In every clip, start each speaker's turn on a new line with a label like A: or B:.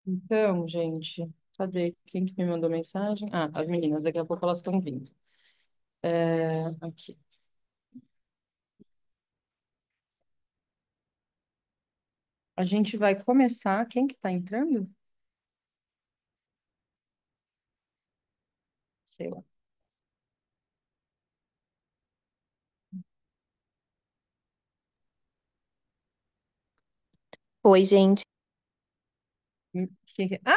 A: Então, gente, cadê? Quem que me mandou mensagem? Ah, as meninas, daqui a pouco elas estão vindo. Aqui. A gente vai começar. Quem que tá entrando? Sei lá.
B: Oi, gente.
A: Ah!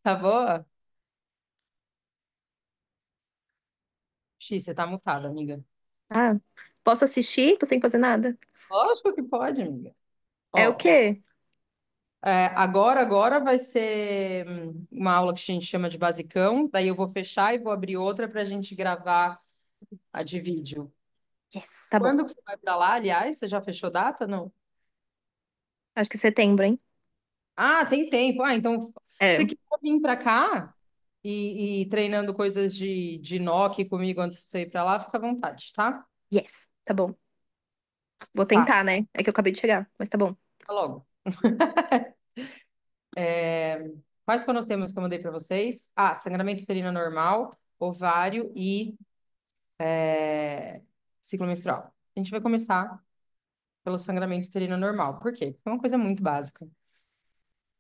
A: Tá boa? X, você tá mutada, amiga.
B: Ah, posso assistir? Tô sem fazer nada.
A: Lógico que pode, amiga.
B: É o
A: Ó,
B: quê?
A: agora vai ser uma aula que a gente chama de basicão. Daí eu vou fechar e vou abrir outra pra gente gravar a de vídeo.
B: Yes, tá bom.
A: Quando que você vai pra lá, aliás? Você já fechou data? Não?
B: Acho que setembro, hein?
A: Ah, tem tempo. Ah, então,
B: É.
A: se quiser vir para cá e ir treinando coisas de Nokia comigo antes de você ir para lá, fica à vontade, tá?
B: Yes, tá bom. Vou
A: Tá,
B: tentar, né? É que eu acabei de chegar, mas tá bom.
A: tá logo. Quais foram os temas que eu mandei para vocês? Ah, sangramento uterino normal, ovário e ciclo menstrual. A gente vai começar pelo sangramento uterino normal. Por quê? Porque é uma coisa muito básica.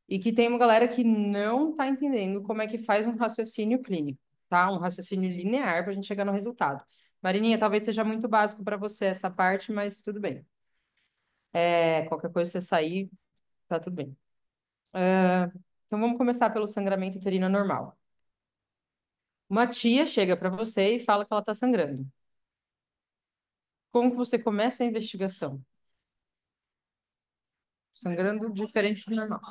A: E que tem uma galera que não está entendendo como é que faz um raciocínio clínico, tá? Um raciocínio linear para a gente chegar no resultado. Marininha, talvez seja muito básico para você essa parte, mas tudo bem. Qualquer coisa que você sair, tá tudo bem. Então vamos começar pelo sangramento uterino normal. Uma tia chega para você e fala que ela está sangrando. Como que você começa a investigação? Sangrando diferente do normal.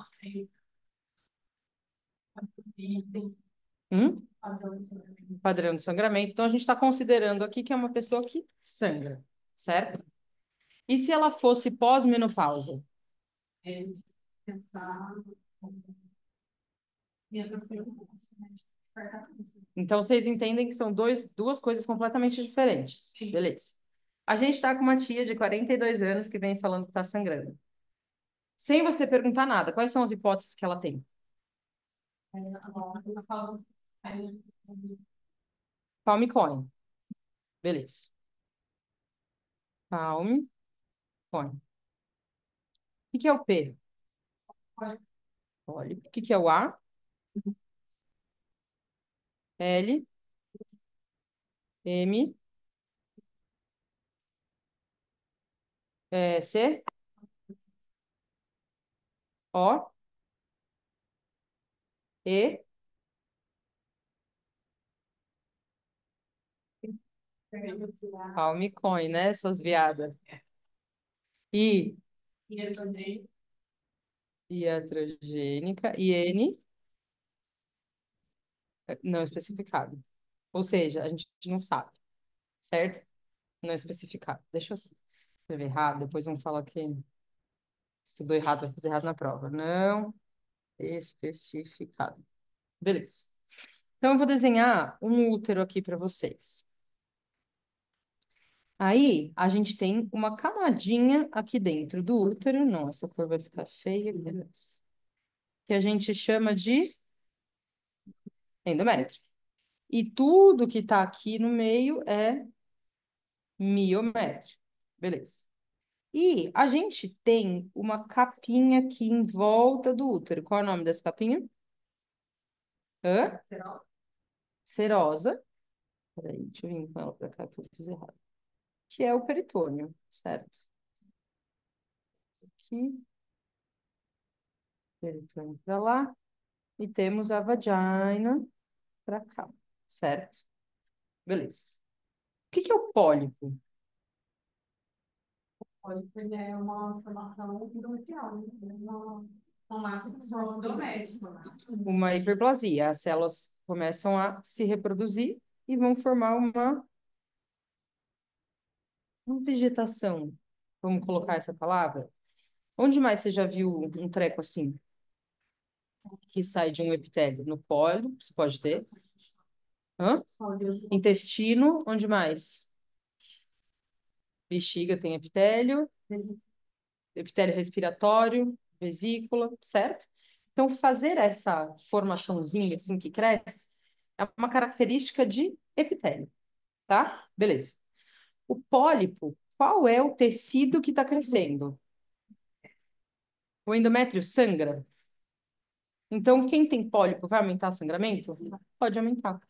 A: Hum? Padrão de sangramento. Então a gente está considerando aqui que é uma pessoa que sangra, certo? E se ela fosse pós-menopausa? Então, vocês entendem que são duas coisas completamente diferentes. Sim. Beleza. A gente está com uma tia de 42 anos que vem falando que está sangrando. Sem você perguntar nada, quais são as hipóteses que ela tem? Palme coin. Beleza. Palme coin. O que é o P? Olha. O que é o A? L, M, C, O, E, palme coin, né? Essas viadas. I, iatrogênica. E N, não especificado. Ou seja, a gente não sabe, certo? Não especificado. Deixa eu escrever errado, depois vão falar que estudou errado, vai fazer errado na prova. Não especificado. Beleza. Então, eu vou desenhar um útero aqui para vocês. Aí, a gente tem uma camadinha aqui dentro do útero. Não, essa cor vai ficar feia, beleza. Que a gente chama de endométrio. E tudo que está aqui no meio é miométrio. Beleza. E a gente tem uma capinha aqui em volta do útero. Qual é o nome dessa capinha? Hã? Serosa. Peraí, deixa eu vir com ela pra cá que eu fiz errado. Que é o peritônio, certo? Aqui, peritônio pra lá. E temos a vagina pra cá, certo? Beleza. O que é o pólipo?
C: Ele é uma formação endometrial, né? Uma massa doméstica, né?
A: Uma hiperplasia. As células começam a se reproduzir e vão formar uma vegetação. Vamos colocar essa palavra? Onde mais você já viu um treco assim, que sai de um epitélio? No colo, você pode ter. Hã? Intestino, onde mais? Bexiga tem epitélio. Epitélio respiratório. vesícula, certo? Então, fazer essa formaçãozinha assim que cresce é uma característica de epitélio, tá? Beleza. O pólipo, qual é o tecido que está crescendo? O endométrio sangra? Então, quem tem pólipo vai aumentar o sangramento? Pode aumentar.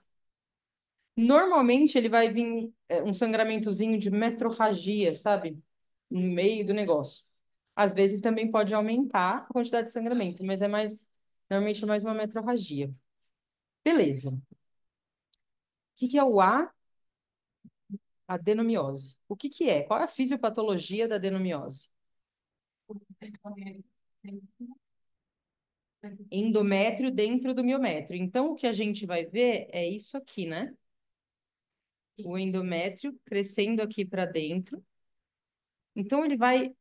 A: Normalmente, ele vai vir um sangramentozinho de metrorragia, sabe? No meio do negócio. Às vezes também pode aumentar a quantidade de sangramento, mas normalmente é mais uma metrorragia. Beleza. O que é o adenomiose? O que é? Qual é a fisiopatologia da adenomiose? Endométrio dentro do miométrio. Então, o que a gente vai ver é isso aqui, né? O endométrio crescendo aqui para dentro. Então, ele vai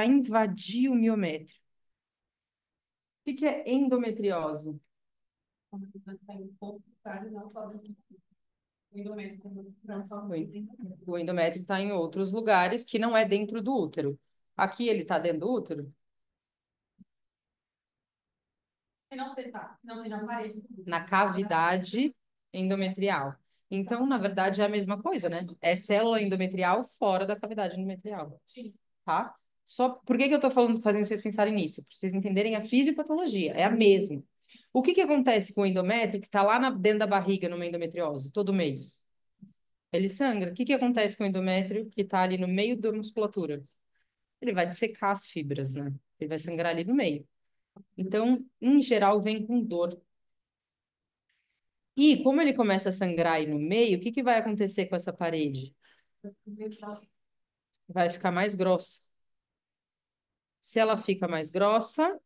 A: invadir o miométrio. O que é endometriose? O endométrio está em outros lugares que não é dentro do útero. Aqui ele está dentro do útero?
C: Não sei, tá. Não sei, na parede.
A: Na cavidade endometrial. Então, na verdade, é a mesma coisa, né? É célula endometrial fora da cavidade endometrial,
C: Sim.
A: tá? Só por que que eu tô falando, fazendo vocês pensarem nisso? Para vocês entenderem a fisiopatologia, é a mesma. O que que acontece com o endométrio que está lá dentro da barriga numa endometriose, todo mês? Ele sangra. O que que acontece com o endométrio que está ali no meio da musculatura? Ele vai dissecar as fibras, né? Ele vai sangrar ali no meio. Então, em geral, vem com dor. E como ele começa a sangrar aí no meio, o que que vai acontecer com essa parede? Vai ficar mais grossa. Se ela fica mais grossa,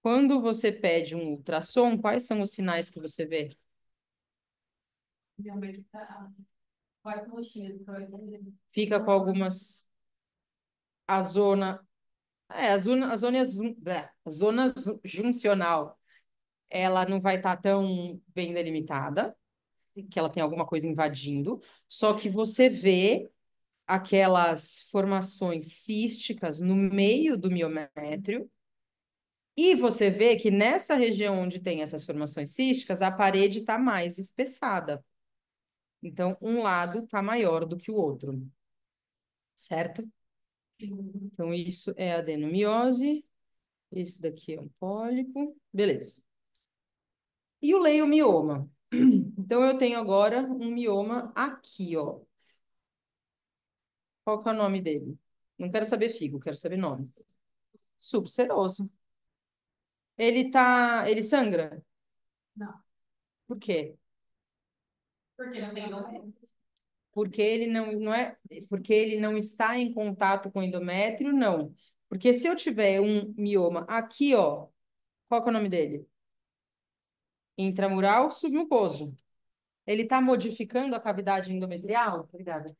A: quando você pede um ultrassom, quais são os sinais que você vê?
C: Realmente tá. Vai com mochila,
A: Fica com algumas. A zona. A zona juncional, ela não vai estar tão bem delimitada, que ela tem alguma coisa invadindo, só que você vê aquelas formações císticas no meio do miométrio, e você vê que nessa região onde tem essas formações císticas, a parede está mais espessada. Então, um lado está maior do que o outro, certo? Então, isso é adenomiose, esse daqui é um pólipo, beleza. E o leiomioma? Então, eu tenho agora um mioma aqui, ó. Qual que é o nome dele? Não quero saber figo, quero saber nome. Subseroso. Ele sangra?
C: Não,
A: Por quê?
C: porque não tem nome.
A: Porque ele não é, porque ele não está em contato com o endométrio, não. Porque se eu tiver um mioma aqui, ó, qual que é o nome dele? Intramural submucoso. Ele está modificando a cavidade endometrial? Obrigada.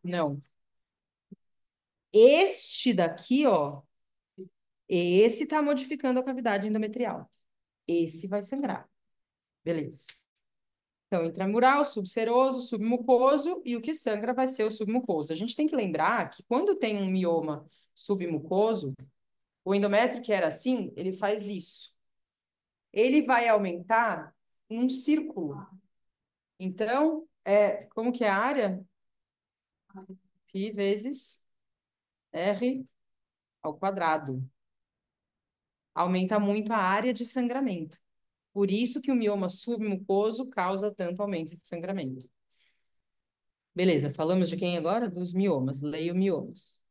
A: Não. Este daqui, ó, esse está modificando a cavidade endometrial. Esse vai sangrar. Beleza. Então, intramural, subseroso, submucoso, e o que sangra vai ser o submucoso. A gente tem que lembrar que quando tem um mioma submucoso, o endométrio que era assim, ele faz isso. Ele vai aumentar em um círculo. Então, como que é a área? Π vezes R ao quadrado. Aumenta muito a área de sangramento. Por isso que o mioma submucoso causa tanto aumento de sangramento. Beleza, falamos de quem agora? Dos miomas, leiomiomas.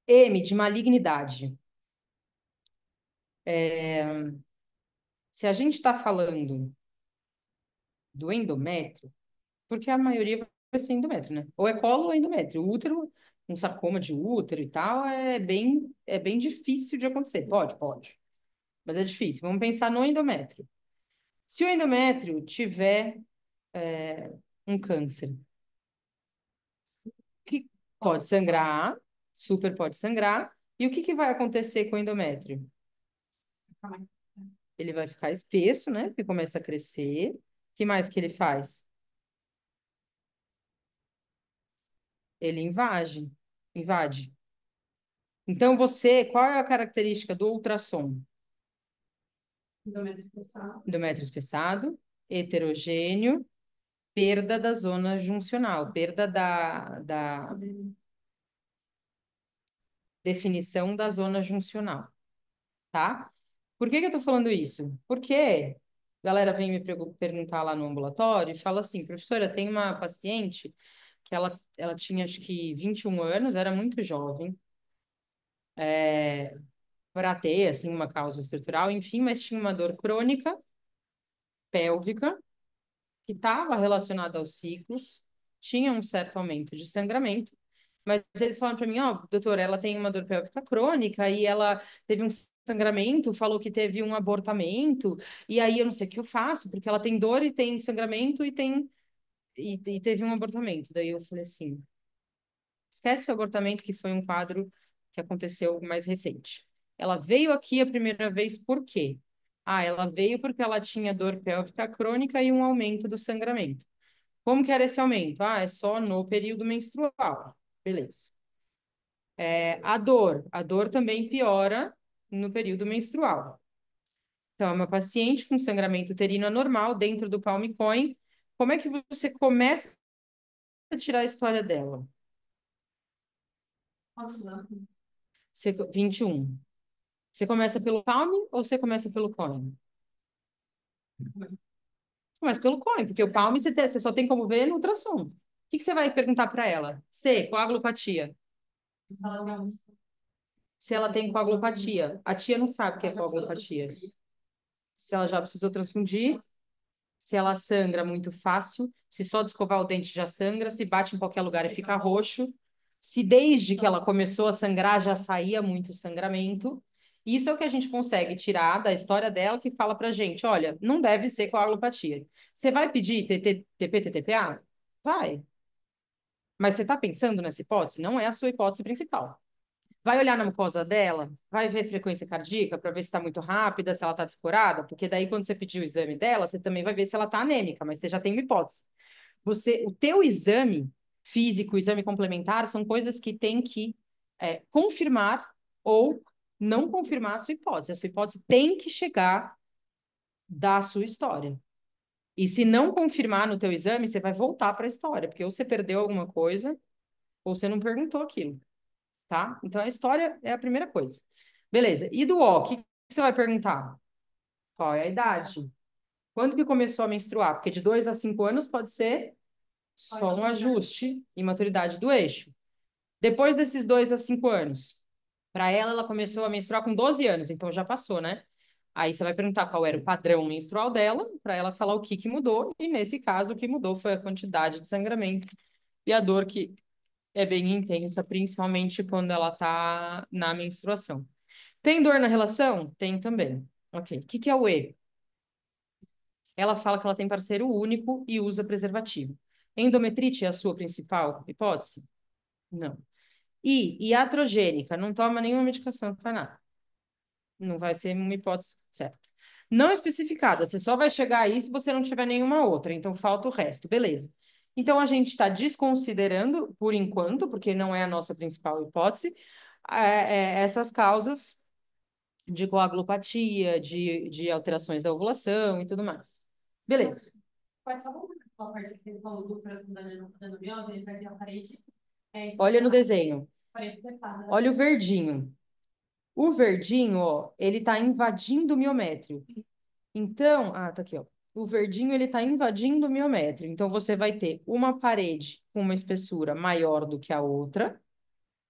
A: M, de malignidade. Se a gente está falando do endométrio, porque a maioria vai ser endométrio, né? Ou é colo ou é endométrio. O útero, um sarcoma de útero e tal, é bem difícil de acontecer. Pode, mas é difícil. Vamos pensar no endométrio. Se o endométrio tiver um câncer, que pode sangrar, super pode sangrar, e o que que vai acontecer com o endométrio? Ele vai ficar espesso, né? Porque começa a crescer. O que mais que ele faz? Ele invade. Invade. Então, qual é a característica do ultrassom? Endométrio espessado, heterogêneo, perda da zona juncional, perda da definição da zona juncional, tá? Por que que eu tô falando isso? Porque a galera vem me perguntar lá no ambulatório e fala assim, professora, tem uma paciente que ela tinha acho que 21 anos, era muito jovem, para ter assim uma causa estrutural, enfim, mas tinha uma dor crônica pélvica que estava relacionada aos ciclos, tinha um certo aumento de sangramento, mas eles falaram para mim, ó, doutora, ela tem uma dor pélvica crônica e ela teve um sangramento, falou que teve um abortamento, e aí eu não sei o que eu faço, porque ela tem dor e tem sangramento e teve um abortamento. Daí eu falei assim, esquece o abortamento, que foi um quadro que aconteceu mais recente. Ela veio aqui a primeira vez por quê? Ah, ela veio porque ela tinha dor pélvica crônica e um aumento do sangramento. Como que era esse aumento? Ah, é só no período menstrual. Beleza. A dor também piora no período menstrual. Então, é uma paciente com sangramento uterino anormal dentro do Palm-Coin. Como é que você começa a tirar a história dela?
C: Nossa,
A: 21. Você começa pelo Palm ou você começa pelo Coin? Começa pelo Coin, porque o Palm você só tem como ver no ultrassom. O que que você vai perguntar para ela? Coagulopatia. Se ela tem coagulopatia. A tia não sabe o que é coagulopatia. Se ela já precisou transfundir, se ela sangra muito fácil, se só de escovar o dente já sangra, se bate em qualquer lugar e fica roxo, se desde que ela começou a sangrar já saía muito sangramento. Isso é o que a gente consegue tirar da história dela, que fala pra gente, olha, não deve ser coagulopatia. Você vai pedir TP-TTPA? Vai. Mas você está pensando nessa hipótese? Não é a sua hipótese principal. Vai olhar na mucosa dela, vai ver frequência cardíaca para ver se está muito rápida, se ela está descorada, porque daí quando você pedir o exame dela, você também vai ver se ela está anêmica, mas você já tem uma hipótese. O teu exame físico, o exame complementar, são coisas que tem que confirmar ou não confirmar a sua hipótese. A sua hipótese tem que chegar da sua história. E se não confirmar no teu exame, você vai voltar para a história, porque ou você perdeu alguma coisa, ou você não perguntou aquilo, tá? Então a história é a primeira coisa. Beleza. E do O, o que você vai perguntar? Qual é a idade? Quando que começou a menstruar? Porque de 2 a 5 anos pode ser só um ajuste e maturidade do eixo. Depois desses 2 a 5 anos, para ela começou a menstruar com 12 anos, então já passou, né? Aí você vai perguntar qual era o padrão menstrual dela, para ela falar o que que mudou, e nesse caso o que mudou foi a quantidade de sangramento e a dor que é bem intensa, principalmente quando ela tá na menstruação. Tem dor na relação? Tem também. Ok. O que que é o E? Ela fala que ela tem parceiro único e usa preservativo. Endometrite é a sua principal hipótese? Não. E iatrogênica, não toma nenhuma medicação para nada. Não vai ser uma hipótese certa. Não especificada, você só vai chegar aí se você não tiver nenhuma outra, então falta o resto, beleza. Então a gente está desconsiderando, por enquanto, porque não é a nossa principal hipótese, essas causas de coagulopatia, de alterações da ovulação e tudo mais. Beleza.
C: pode só voltar aquela parte que você falou do próximo da endometriose, ele vai ter a parede.
A: Olha no desenho.
C: Parede fechada.
A: Olha o verdinho. O verdinho, ó, ele está invadindo o miométrio. Então, tá aqui, ó. O verdinho ele está invadindo o miométrio. Então, você vai ter uma parede com uma espessura maior do que a outra.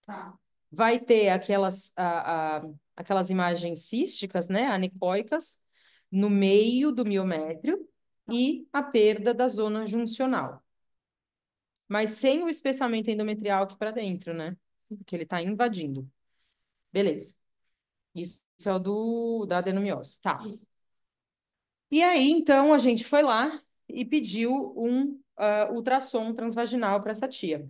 C: Tá.
A: Vai ter aquelas imagens císticas, né, anecoicas, no meio do miométrio e a perda da zona juncional. Mas sem o espessamento endometrial aqui para dentro, né? Porque ele está invadindo. Beleza. Isso é o da adenomiose. Tá. E aí, então, a gente foi lá e pediu um ultrassom transvaginal para essa tia.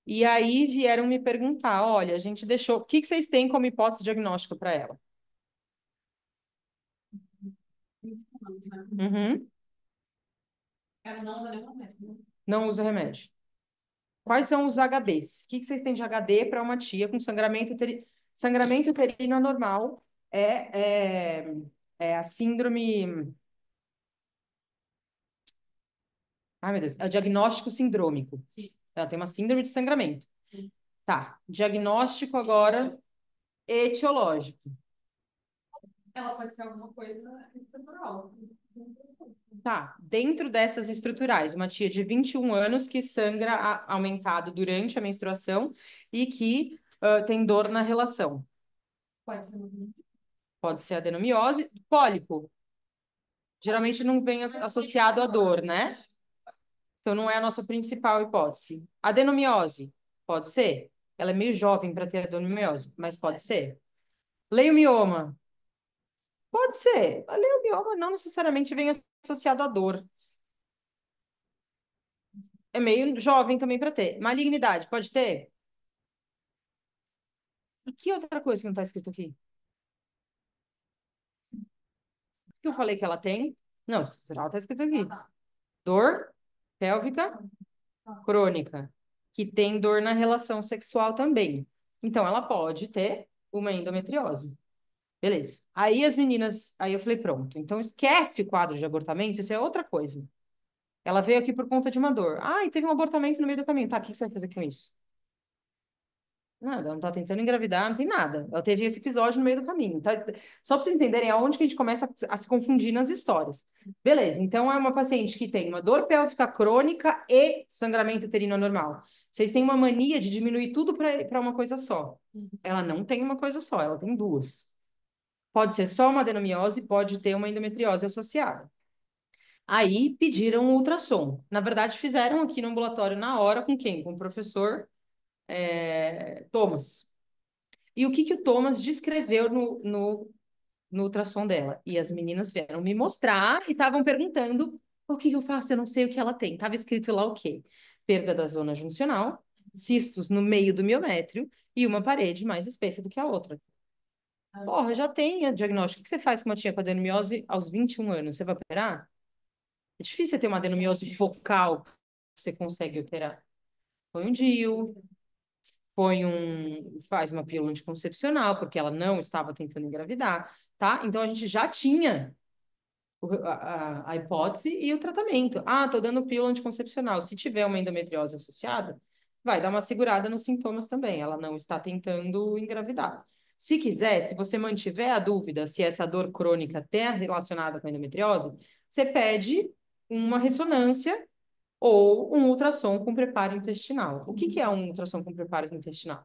A: E aí vieram me perguntar: olha, a gente deixou. O que que vocês têm como hipótese diagnóstica para ela? Uhum.
C: Ela não usa nenhum método.
A: Não usa remédio. Quais são os HDs? O que vocês têm de HD para uma tia com sangramento uterino anormal? É, é, é a síndrome. Ai, meu Deus, é o diagnóstico sindrômico.
C: Sim.
A: Ela tem uma síndrome de sangramento.
C: Sim.
A: Tá, diagnóstico agora etiológico.
C: Ela pode ser alguma coisa estrutural.
A: Tá, dentro dessas estruturais, uma tia de 21 anos que sangra aumentado durante a menstruação e que tem dor na relação.
C: Pode ser uma...
A: Pode ser adenomiose, pólipo. Geralmente não vem associado à dor, né? Então não é a nossa principal hipótese. Adenomiose, pode ser. Ela é meio jovem para ter adenomiose, mas pode ser. Leiomioma, pode ser. A leiomioma não necessariamente vem associado à dor. É meio jovem também para ter. Malignidade, pode ter? E que outra coisa que não está escrito aqui? O que eu falei que ela tem? Não, estrutural está escrito aqui. Dor pélvica crônica, que tem dor na relação sexual também. Então, ela pode ter uma endometriose. Beleza. Aí as meninas, aí eu falei, pronto. Então, esquece o quadro de abortamento, isso é outra coisa. Ela veio aqui por conta de uma dor. Ah, e teve um abortamento no meio do caminho. Tá, o que você vai fazer com isso? Nada, ela não tá tentando engravidar, não tem nada. Ela teve esse episódio no meio do caminho. Tá? Só para vocês entenderem aonde que a gente começa a se confundir nas histórias. Beleza, então é uma paciente que tem uma dor pélvica crônica e sangramento uterino anormal. Vocês têm uma mania de diminuir tudo para uma coisa só. Ela não tem uma coisa só, ela tem duas. Pode ser só uma adenomiose, pode ter uma endometriose associada. Aí pediram um ultrassom. Na verdade, fizeram aqui no ambulatório na hora com quem? Com o professor Thomas. E o que que o Thomas descreveu no ultrassom dela? E as meninas vieram me mostrar e estavam perguntando o que que eu faço, eu não sei o que ela tem. Estava escrito lá o quê? Perda da zona juncional, cistos no meio do miométrio e uma parede mais espessa do que a outra. Porra, já tem a diagnóstico. O que você faz com uma tia com adenomiose aos 21 anos? Você vai operar? É difícil você ter uma adenomiose focal que você consegue operar. Põe um DIU, faz uma pílula anticoncepcional, porque ela não estava tentando engravidar, tá? Então a gente já tinha a hipótese e o tratamento. Ah, tô dando pílula anticoncepcional. Se tiver uma endometriose associada, vai dar uma segurada nos sintomas também. Ela não está tentando engravidar. Se quiser, se você mantiver a dúvida se essa dor crônica está relacionada com a endometriose, você pede uma ressonância ou um ultrassom com preparo intestinal. O que que é um ultrassom com preparo intestinal?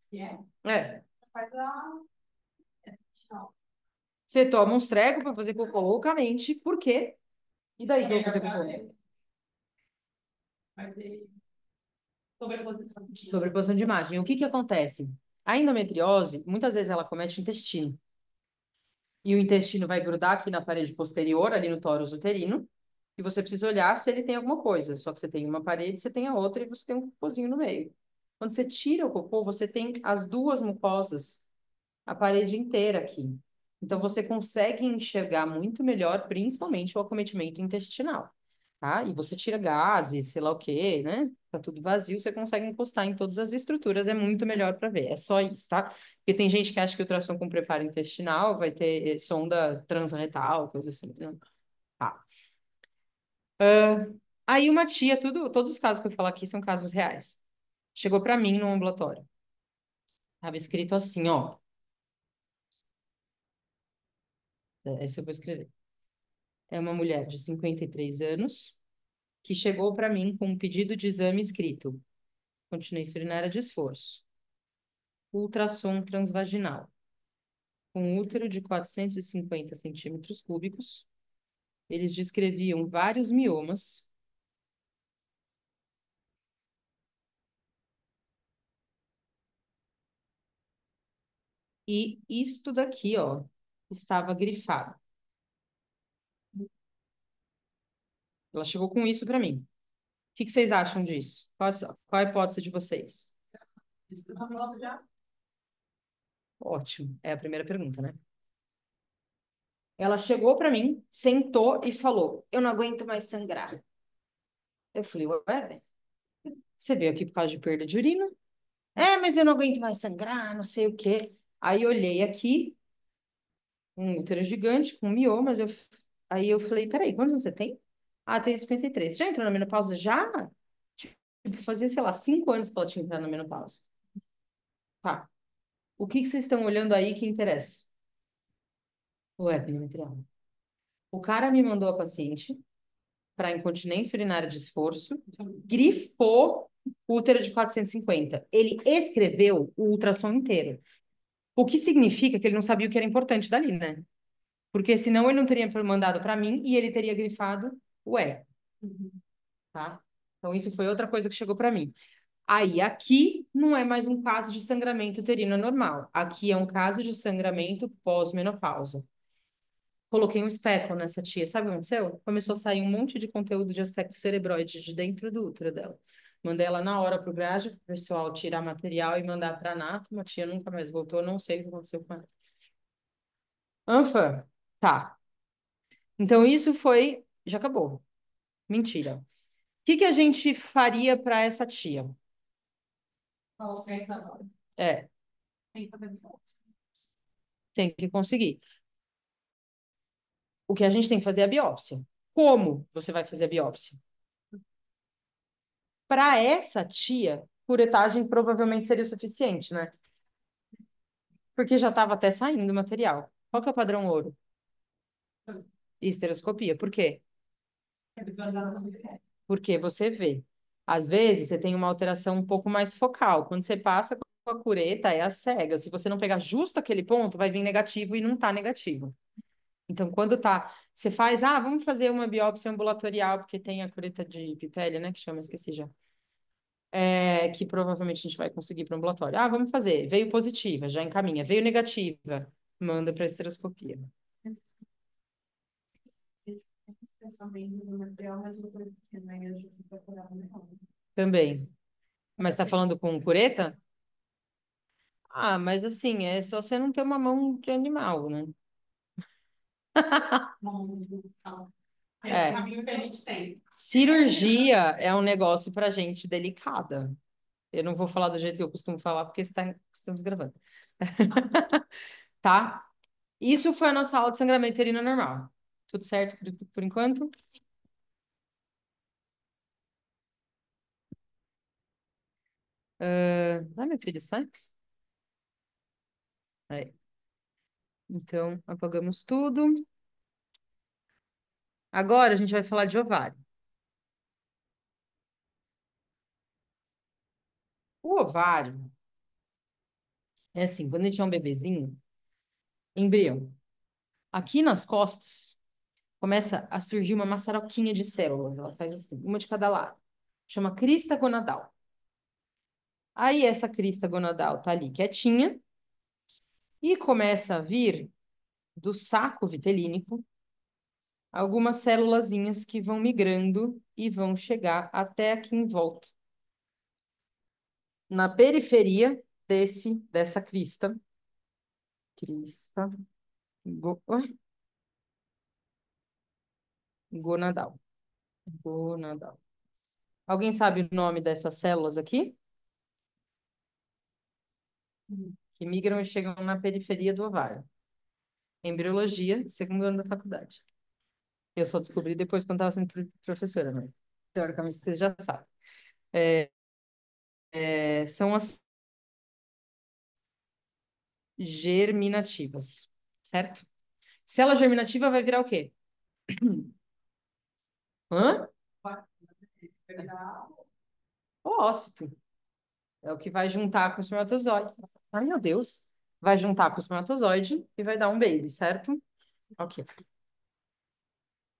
C: Que é?
A: É,
C: Faz a... Não.
A: você toma uns trecos para fazer cocô loucamente, por quê? E daí que eu vou fazer cocô?
C: Vai ter sobreposição.
A: Sobreposição de imagem. O que que acontece? A endometriose, muitas vezes ela comete intestino. E o intestino vai grudar aqui na parede posterior, ali no tórus uterino, e você precisa olhar se ele tem alguma coisa. Só que você tem uma parede, você tem a outra e você tem um cocôzinho no meio. Quando você tira o cocô, você tem as duas mucosas, a parede inteira aqui. Então você consegue enxergar muito melhor, principalmente o acometimento intestinal, tá? E você tira gases, sei lá o quê, né? Tá tudo vazio, você consegue encostar em todas as estruturas, é muito melhor para ver. É só isso, tá? Porque tem gente que acha que ultrassom com preparo intestinal vai ter sonda transretal, coisa assim. Não. Tá. Aí uma tia, todos os casos que eu falar aqui são casos reais. Chegou para mim no ambulatório. Tava escrito assim, ó. Esse eu vou escrever. É uma mulher de 53 anos que chegou para mim com um pedido de exame escrito: continência urinária de esforço, ultrassom transvaginal, com útero de 450 centímetros cúbicos. Eles descreviam vários miomas e isto daqui, ó, estava grifado. Ela chegou com isso para mim. O que que vocês acham disso? Qual a hipótese de vocês?
C: Já?
A: Ótimo. É a primeira pergunta, né? Ela chegou para mim, sentou e falou: eu não aguento mais sangrar. Eu falei, ué, você veio aqui por causa de perda de urina? É, mas eu não aguento mais sangrar, não sei o quê. Aí olhei aqui, um útero gigante com miomas. Aí eu falei, peraí, quantos anos você tem? Ah, tenho 53. Já entrou na menopausa? Já? Tipo, fazia, sei lá, 5 anos que ela tinha entrado na menopausa. Tá. O que que vocês estão olhando aí que interessa? O endometrial. O cara me mandou a paciente para incontinência urinária de esforço, grifou útero de 450. Ele escreveu o ultrassom inteiro. O que significa que ele não sabia o que era importante dali, né? Porque senão ele não teria mandado para mim e ele teria grifado o E, tá? Então isso foi outra coisa que chegou para mim. Aí aqui não é mais um caso de sangramento uterino normal. Aqui é um caso de sangramento pós-menopausa. Coloquei um especo nessa tia. Sabe o que aconteceu? Começou a sair um monte de conteúdo de aspecto cerebroide de dentro do útero dela. Mandei ela na hora pro gráfico, pro pessoal tirar material e mandar pra anátoma. A tia nunca mais voltou, não sei o que aconteceu com ela. Anfa, tá. Então isso foi, já acabou. Mentira. O que que a gente faria para essa tia?
C: Colocar isso agora.
A: É,
C: Tem que fazer biópsia.
A: tem que conseguir. O que a gente tem que fazer é a biópsia. Como você vai fazer a biópsia? Para essa tia, curetagem provavelmente seria o suficiente, né? Porque já estava até saindo o material. Qual que é o padrão ouro? Histeroscopia. Por quê?
C: É visualizada na mulher.
A: Porque você vê. Às vezes você tem uma alteração um pouco mais focal. Quando você passa com a cureta, é a cega. Se você não pegar justo aquele ponto, vai vir negativo e não tá negativo. Então, quando tá, você faz, vamos fazer uma biópsia ambulatorial, porque tem a cureta de epitélio, né, que chama, esqueci já. Que provavelmente a gente vai conseguir para o ambulatório. Vamos fazer. Veio positiva, já encaminha. Veio negativa, manda para esteroscopia.
C: Esse pensamento do material, mas eu tô pequeno, aí eu já fui procurar o melhor.
A: Também. Mas está falando com cureta? Mas assim, é só você não ter uma mão de animal, né?
C: É o
A: É.
C: caminho que a gente tem.
A: Cirurgia é um negócio para gente delicada. Eu não vou falar do jeito que eu costumo falar, porque estamos gravando. Tá? Isso foi a nossa aula de sangramento uterino normal. Tudo certo por enquanto? Meu filho, sai. Aí. Então, apagamos tudo. Agora a gente vai falar de ovário. O ovário é assim, quando a gente é um bebezinho, embrião, aqui nas costas começa a surgir uma maçaroquinha de células. Ela faz assim, uma de cada lado. Chama crista gonadal. Aí essa crista gonadal tá ali quietinha e começa a vir do saco vitelínico algumas célulazinhas que vão migrando e vão chegar até aqui em volta. Na periferia dessa crista gonadal. Gonadal. Alguém sabe o nome dessas células aqui? Que migram e chegam na periferia do ovário. Embriologia, segundo ano da faculdade. Eu só descobri depois quando estava sendo professora, mas teoricamente vocês já sabem. São as germinativas, certo? Célula germinativa vai virar o quê? Hã? Ócito. É o que vai juntar com o espermatozoide. Ai, meu Deus. Vai juntar com o espermatozoide e vai dar um baby, certo? Ok.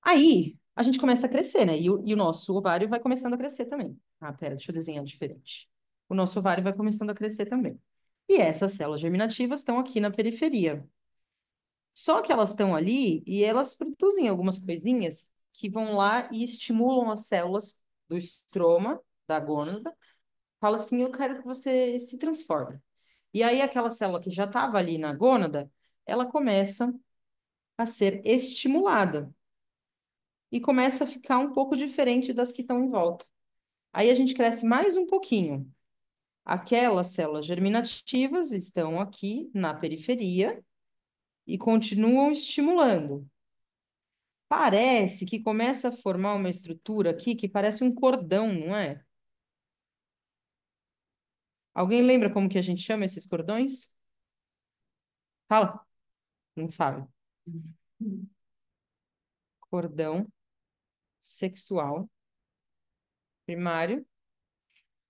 A: Aí, a gente começa a crescer, né? E o nosso ovário vai começando a crescer também. Pera, deixa eu desenhar diferente. O nosso ovário vai começando a crescer também. E essas células germinativas estão aqui na periferia. Só que elas estão ali e elas produzem algumas coisinhas que vão lá e estimulam as células do estroma, da gônada. Fala assim, eu quero que você se transforme. E aí aquela célula que já estava ali na gônada, ela começa a ser estimulada. e começa a ficar um pouco diferente das que estão em volta. Aí a gente cresce mais um pouquinho. Aquelas células germinativas estão aqui na periferia e continuam estimulando. Parece que começa a formar uma estrutura aqui que parece um cordão, não é? Alguém lembra como que a gente chama esses cordões? Fala. Não sabe. Cordão sexual primário.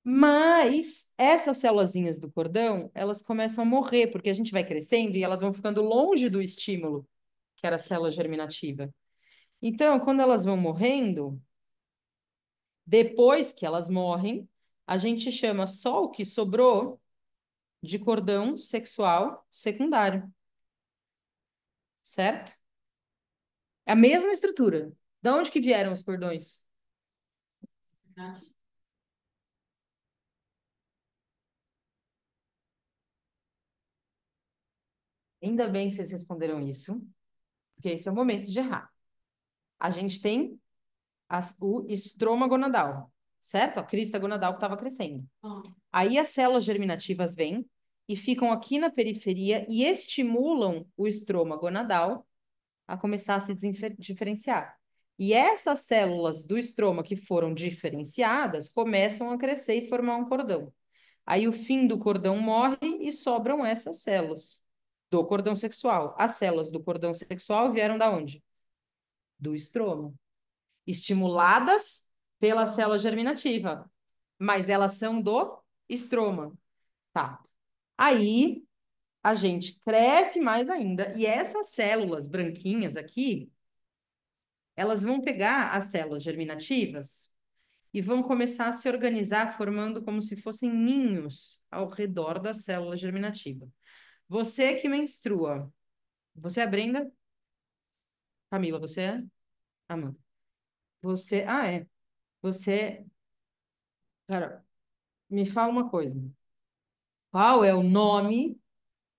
A: Mas essas célulazinhas do cordão, elas começam a morrer, porque a gente vai crescendo e elas vão ficando longe do estímulo, que era a célula germinativa. Então, quando elas vão morrendo, depois que elas morrem, a gente chama só o que sobrou de cordão sexual secundário, certo? É a mesma estrutura. De onde que vieram os cordões? Ainda bem que vocês responderam isso, porque esse é o momento de errar. A gente tem o estroma gonadal, certo? A crista gonadal que estava crescendo. Aí as células germinativas vêm e ficam aqui na periferia e estimulam o estroma gonadal a começar a se diferenciar. E essas células do estroma que foram diferenciadas começam a crescer e formar um cordão. Aí o fim do cordão morre e sobram essas células do cordão sexual. As células do cordão sexual vieram da onde? Do estroma. Estimuladas pela célula germinativa, mas elas são do estroma. Tá. Aí a gente cresce mais ainda e essas células branquinhas aqui, elas vão pegar as células germinativas e vão começar a se organizar formando como se fossem ninhos ao redor da célula germinativa. Você que menstrua, você é Brenda? Camila, você é? Amanda. Você, é. Você, cara, me fala uma coisa. Qual é o nome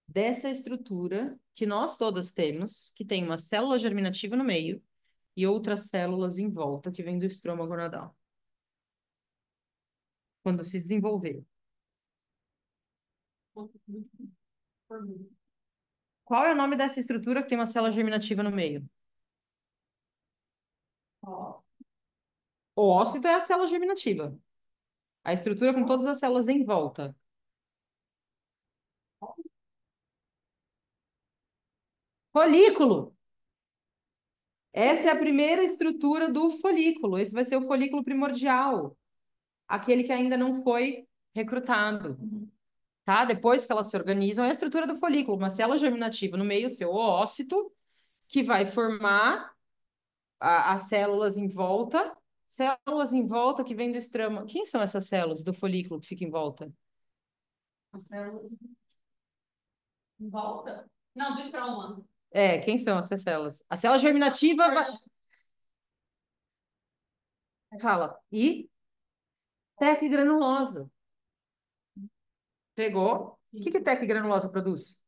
A: dessa estrutura que nós todas temos, que tem uma célula germinativa no meio e outras células em volta que vem do estroma gonadal? Quando se desenvolver. Qual é o nome dessa estrutura que tem uma célula germinativa no meio? O ócito é a célula germinativa. A estrutura com todas as células em volta. Folículo. Essa é a primeira estrutura do folículo. Esse vai ser o folículo primordial, aquele que ainda não foi recrutado. Tá? Depois que elas se organizam, é a estrutura do folículo, uma célula germinativa no meio, seu ócito, que vai formar as células em volta que vem do estroma. Quem são essas células do folículo que fica em volta?
C: As células em volta? Não, do estroma.
A: Quem são essas células? A célula germinativa fala, e TEC granulosa. Pegou? O que TEC granulosa produz?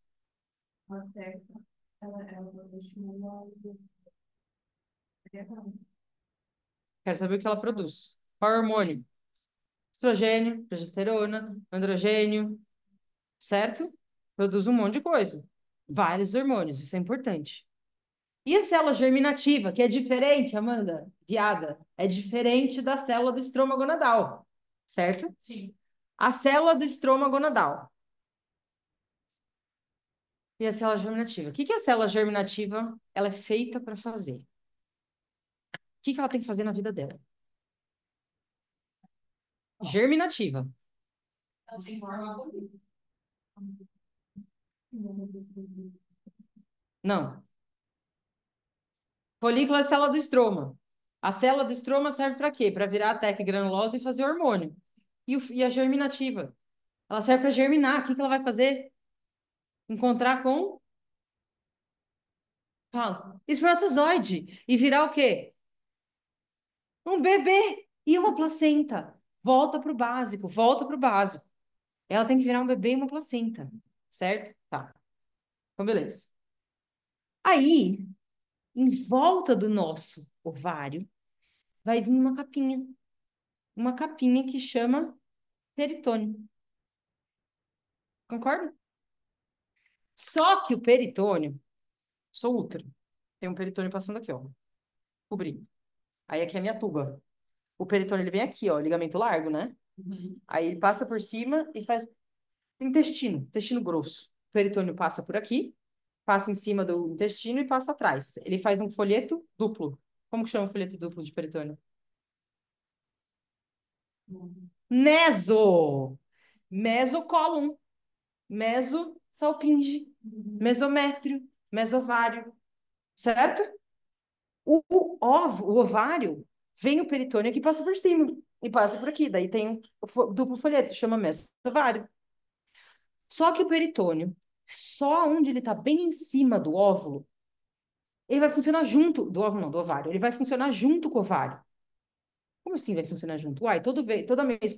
C: A teca, ela estimula.
A: Quero saber o que ela produz. Qual é o hormônio? Estrogênio, progesterona, androgênio, certo? Produz um monte de coisa. Vários hormônios, isso é importante. E a célula germinativa, que é diferente, Amanda, viada, é diferente da célula do estroma gonadal, certo?
C: Sim.
A: A célula do estroma gonadal e a célula germinativa. O que a célula germinativa ela é feita para fazer? O que ela tem que fazer na vida dela? Germinativa.
C: Ela tem forma bonita.
A: Não. Folículo é a célula do estroma. A célula do estroma serve para quê? Para virar a teca granulosa e fazer hormônio. E a germinativa? Ela serve para germinar. O que ela vai fazer? Encontrar com... Fala. Espermatozoide. E virar o quê? Um bebê e uma placenta. Volta para o básico, volta para o básico. Ela tem que virar um bebê e uma placenta. Certo? Tá. Então, beleza. Aí, em volta do nosso ovário, vai vir uma capinha que chama peritônio. Concorda? Só que o peritônio, sou útero, tem um peritônio passando aqui, ó, cobrindo. Aí aqui é a minha tuba. O peritônio, ele vem aqui, ó, ligamento largo, né? Aí ele passa por cima e faz intestino grosso. O peritônio passa por aqui, passa em cima do intestino e passa atrás. Ele faz um folheto duplo. Como que chama o folheto duplo de peritônio? Meso! Mesocólon, mesosalpinge, mesométrio, mesovário, certo? O ovário vem o peritônio que passa por cima e passa por aqui. Daí tem o duplo folheto, chama mesovário. Só que o peritônio, só onde ele está bem em cima do óvulo, ele vai funcionar junto do óvulo, não, do ovário. Ele vai funcionar junto com o ovário. Como assim vai funcionar junto? Uai, toda mês,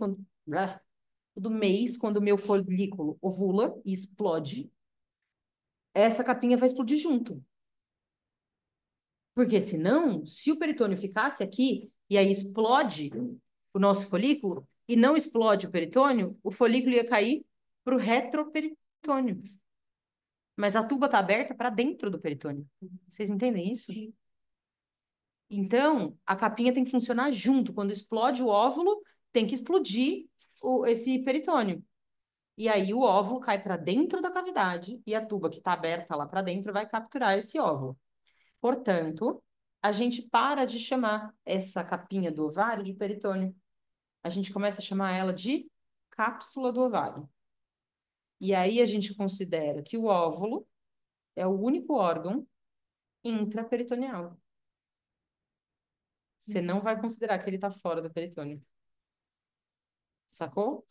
A: todo mês, quando o meu folículo ovula e explode, essa capinha vai explodir junto. Porque senão, se o peritônio ficasse aqui e aí explode o nosso folículo e não explode o folículo ia cair para o retroperitônio. Mas a tuba está aberta para dentro do peritônio. Vocês entendem isso? Então, a capinha tem que funcionar junto. Quando explode o óvulo, tem que explodir esse peritônio. E aí o óvulo cai para dentro da cavidade e a tuba que está aberta lá para dentro vai capturar esse óvulo. Portanto, a gente para de chamar essa capinha do ovário de peritônio. A gente começa a chamar ela de cápsula do ovário. E aí a gente considera que o óvulo é o único órgão intraperitoneal. Você não vai considerar que ele está fora do peritônio. Sacou?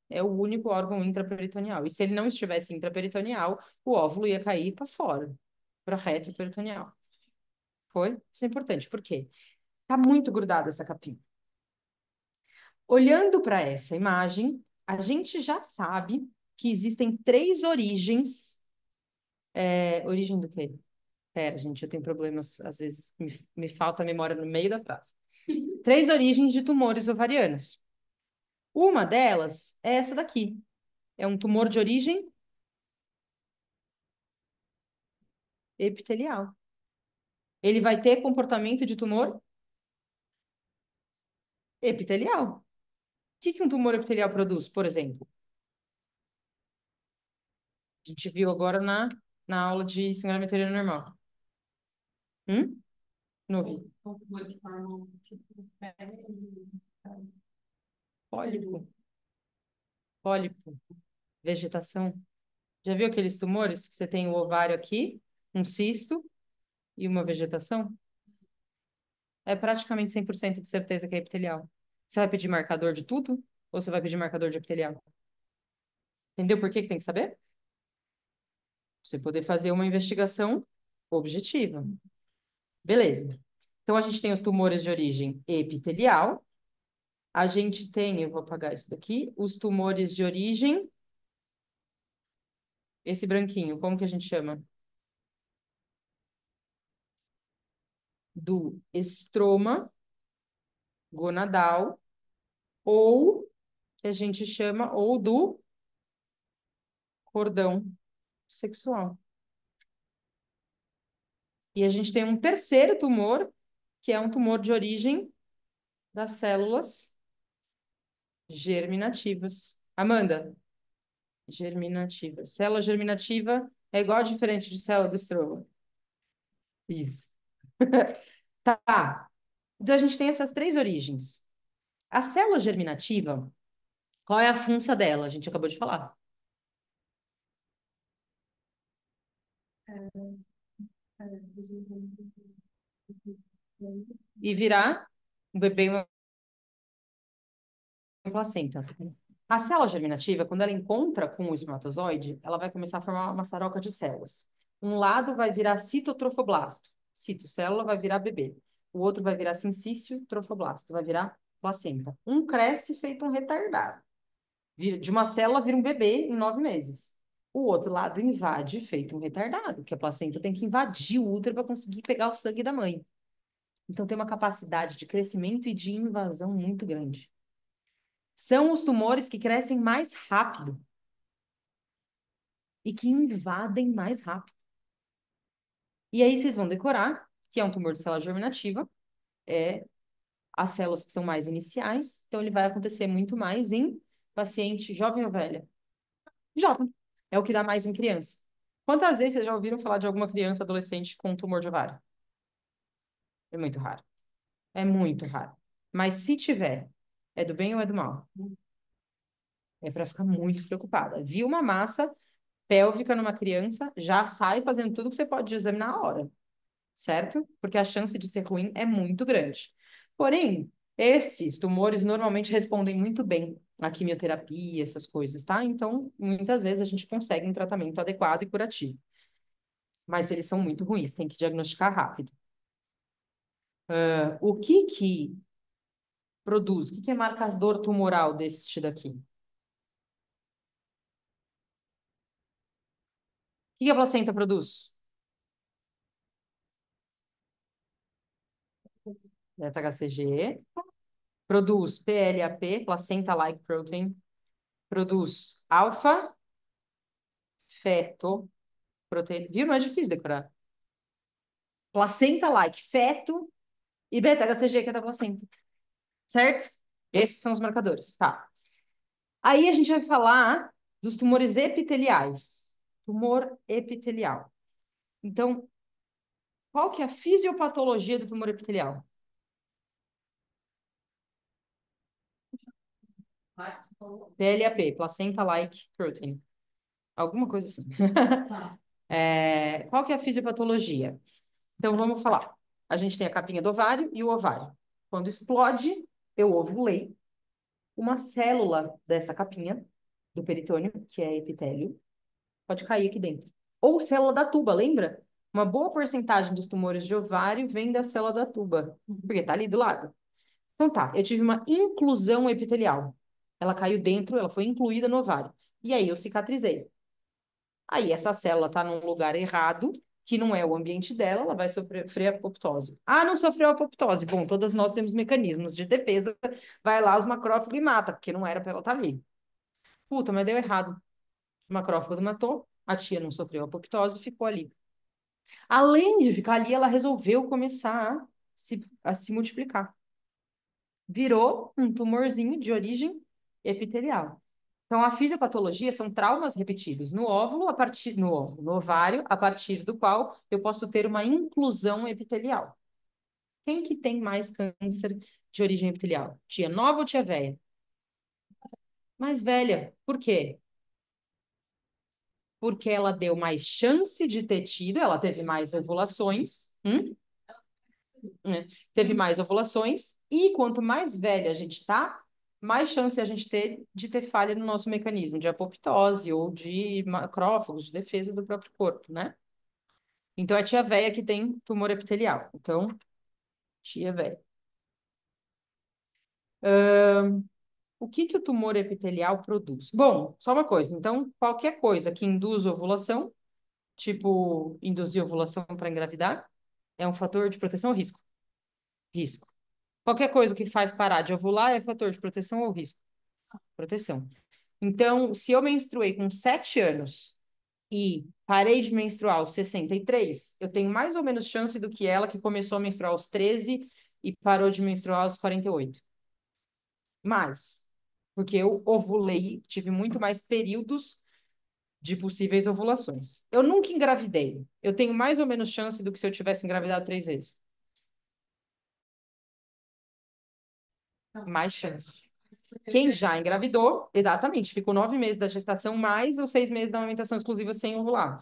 A: É o único órgão intraperitoneal. E se ele não estivesse intraperitoneal, o óvulo ia cair para fora, para retroperitoneal. Foi? Isso é importante. Por quê? Tá muito grudada essa capinha. Olhando para essa imagem, a gente já sabe que existem três origens. Origem do quê? Pera, gente, eu tenho problemas, às vezes me falta a memória no meio da frase. Três origens de tumores ovarianos. Uma delas é essa daqui. É um tumor de origem epitelial. Ele vai ter comportamento de tumor epitelial. O que um tumor epitelial produz, por exemplo? A gente viu agora na aula de sangramento uterino normal. Não vi. Pólipo. Pólipo. Vegetação. Já viu aqueles tumores que você tem o ovário aqui, um cisto e uma vegetação? É praticamente 100% de certeza que é epitelial. Você vai pedir marcador de tudo? Ou você vai pedir marcador de epitelial? Entendeu por que tem que saber? Pra você poder fazer uma investigação objetiva. Beleza. Então, a gente tem os tumores de origem epitelial. A gente tem, eu vou apagar isso daqui, os tumores de origem. Esse branquinho, como que a gente chama? Do estroma gonadal, ou que a gente chama, ou do cordão sexual. E a gente tem um terceiro tumor, que é um tumor de origem das células germinativas. Amanda, germinativa. Célula germinativa é igual diferente de célula do estroma. Isso. Tá. Então a gente tem essas três origens. A célula germinativa, qual é a função dela? A gente acabou de falar. E virar um bebê e uma placenta. A célula germinativa, quando ela encontra com o espermatozoide, ela vai começar a formar uma maçaroca de células. Um lado vai virar citotrofoblasto, citocélula vai virar bebê. O outro vai virar sincício trofoblasto, vai virar placenta. Um cresce feito um retardado. De uma célula vira um bebê em 9 meses. O outro lado invade feito um retardado, que a placenta tem que invadir o útero para conseguir pegar o sangue da mãe. Então, tem uma capacidade de crescimento e de invasão muito grande. São os tumores que crescem mais rápido e que invadem mais rápido. E aí vocês vão decorar que é um tumor de célula germinativa, é as células que são mais iniciais, então ele vai acontecer muito mais em paciente jovem ou velha? Jovem. É o que dá mais em criança. Quantas vezes vocês já ouviram falar de alguma criança, adolescente com tumor de ovário? É muito raro. É muito raro. Mas se tiver, é do bem ou é do mal? É para ficar muito preocupada. Viu uma massa pélvica numa criança, já sai fazendo tudo que você pode de exame na hora, certo? Porque a chance de ser ruim é muito grande. Porém, esses tumores normalmente respondem muito bem à quimioterapia, essas coisas, tá? Então, muitas vezes a gente consegue um tratamento adequado e curativo. Mas eles são muito ruins, tem que diagnosticar rápido. O que produz? O que é marcador tumoral deste daqui? O que a placenta produz? Beta-HCG. Produz PLAP, placenta-like protein. Produz alfa-fetoproteína. Viu? Não é difícil decorar. Placenta-like, feto e beta-HCG, que é da placenta. Certo? Esses são os marcadores. Tá. Aí a gente vai falar dos tumores epiteliais. Tumor epitelial. Então, qual que é a fisiopatologia do tumor epitelial? PLAP, placenta-like protein. Alguma coisa assim. Qual que é a fisiopatologia? Então, vamos falar. A gente tem a capinha do ovário e o ovário. Quando explode, eu ovulei. Uma célula dessa capinha, do peritônio, que é epitélio, pode cair aqui dentro. Ou célula da tuba, lembra? Uma boa porcentagem dos tumores de ovário vem da célula da tuba, porque tá ali do lado. Então tá, eu tive uma inclusão epitelial. Ela caiu dentro, ela foi incluída no ovário. E aí eu cicatrizei. Aí essa célula está num lugar errado, que não é o ambiente dela, ela vai sofrer apoptose. Ah, não sofreu apoptose. Bom, todas nós temos mecanismos de defesa. Vai lá os macrófagos e mata, porque não era para ela estar ali. Puta, mas deu errado. O macrófago matou, a tia não sofreu apoptose, ficou ali. Além de ficar ali, ela resolveu começar a se multiplicar. Virou um tumorzinho de origem epitelial. Então, a fisiopatologia são traumas repetidos no óvulo, no ovário, a partir do qual eu posso ter uma inclusão epitelial. Quem que tem mais câncer de origem epitelial? Tia nova ou tia velha? Mais velha. Por quê? Porque ela deu mais chance de ter tido, ela teve mais ovulações, né? Teve mais ovulações, e quanto mais velha a gente tá, mais chance a gente ter de ter falha no nosso mecanismo de apoptose ou de macrófagos, de defesa do próprio corpo, né? Então, é tia véia que tem tumor epitelial. Então, tia véia. O que o tumor epitelial produz? Bom, só uma coisa. Então, qualquer coisa que induz ovulação, tipo induzir ovulação para engravidar, é um fator de proteção ou risco? Risco. Qualquer coisa que faz parar de ovular é fator de proteção ou risco? Proteção. Então, se eu menstruei com 7 anos e parei de menstruar aos 63, eu tenho mais ou menos chance do que ela que começou a menstruar aos 13 e parou de menstruar aos 48. Mais. Porque eu ovulei, tive muito mais períodos de possíveis ovulações. Eu nunca engravidei. Eu tenho mais ou menos chance do que se eu tivesse engravidado 3 vezes. Mais chance. Quem já engravidou, exatamente, ficou 9 meses da gestação mais os 6 meses da amamentação exclusiva sem ovular.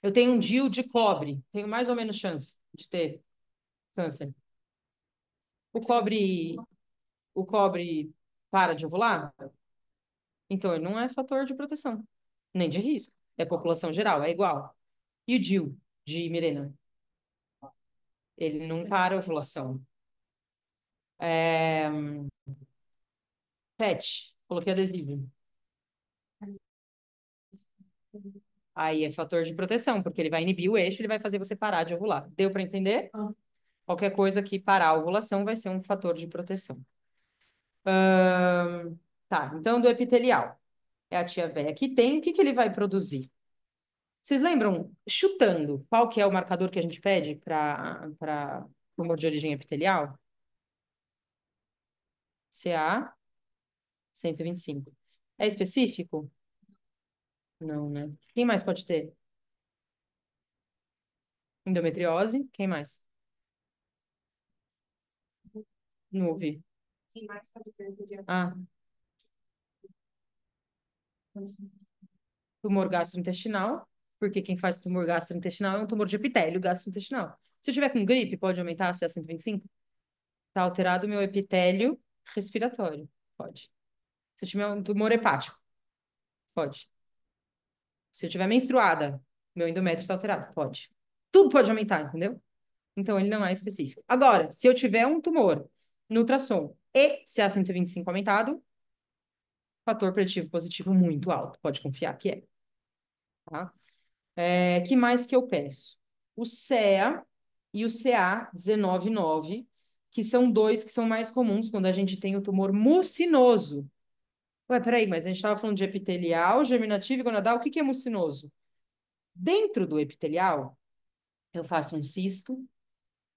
A: Eu tenho um DIU de cobre, tenho mais ou menos chance de ter câncer. O cobre, o cobre para de ovular? Então, ele não é fator de proteção, nem de risco. É população geral, é igual. E o DIU de Mirena? Ele não para a ovulação. É... PET, coloquei adesivo. Aí é fator de proteção, porque ele vai inibir o eixo, ele vai fazer você parar de ovular. Deu para entender? Qualquer coisa que parar a ovulação vai ser um fator de proteção. Tá, então do epitelial. É a tia véia que tem, o que que ele vai produzir? Vocês lembram, chutando, qual que é o marcador que a gente pede para tumor de origem epitelial? CA 125. É específico? Não, né? Quem mais pode ter? Endometriose? Quem mais? Não ouvi.
C: Quem mais pode ter?
A: Ah, tumor gastrointestinal, porque quem faz tumor gastrointestinal é um tumor de epitélio gastrointestinal. Se eu tiver com gripe, pode aumentar a CA 125? Tá alterado o meu epitélio respiratório. Pode. Se eu tiver um tumor hepático, pode. Se eu tiver menstruada, meu endométrio está alterado, pode. Tudo pode aumentar, entendeu? Então ele não é específico. Agora, se eu tiver um tumor no ultrassom e CA 125 aumentado, fator preditivo positivo muito alto, pode confiar que é. Tá? Que mais que eu peço? O CEA e o CA 199, que são dois que são mais comuns quando a gente tem o tumor mucinoso. Ué, peraí, mas a gente estava falando de epitelial, germinativo e gonadal. O que que é mucinoso? Dentro do epitelial, eu faço um cisto,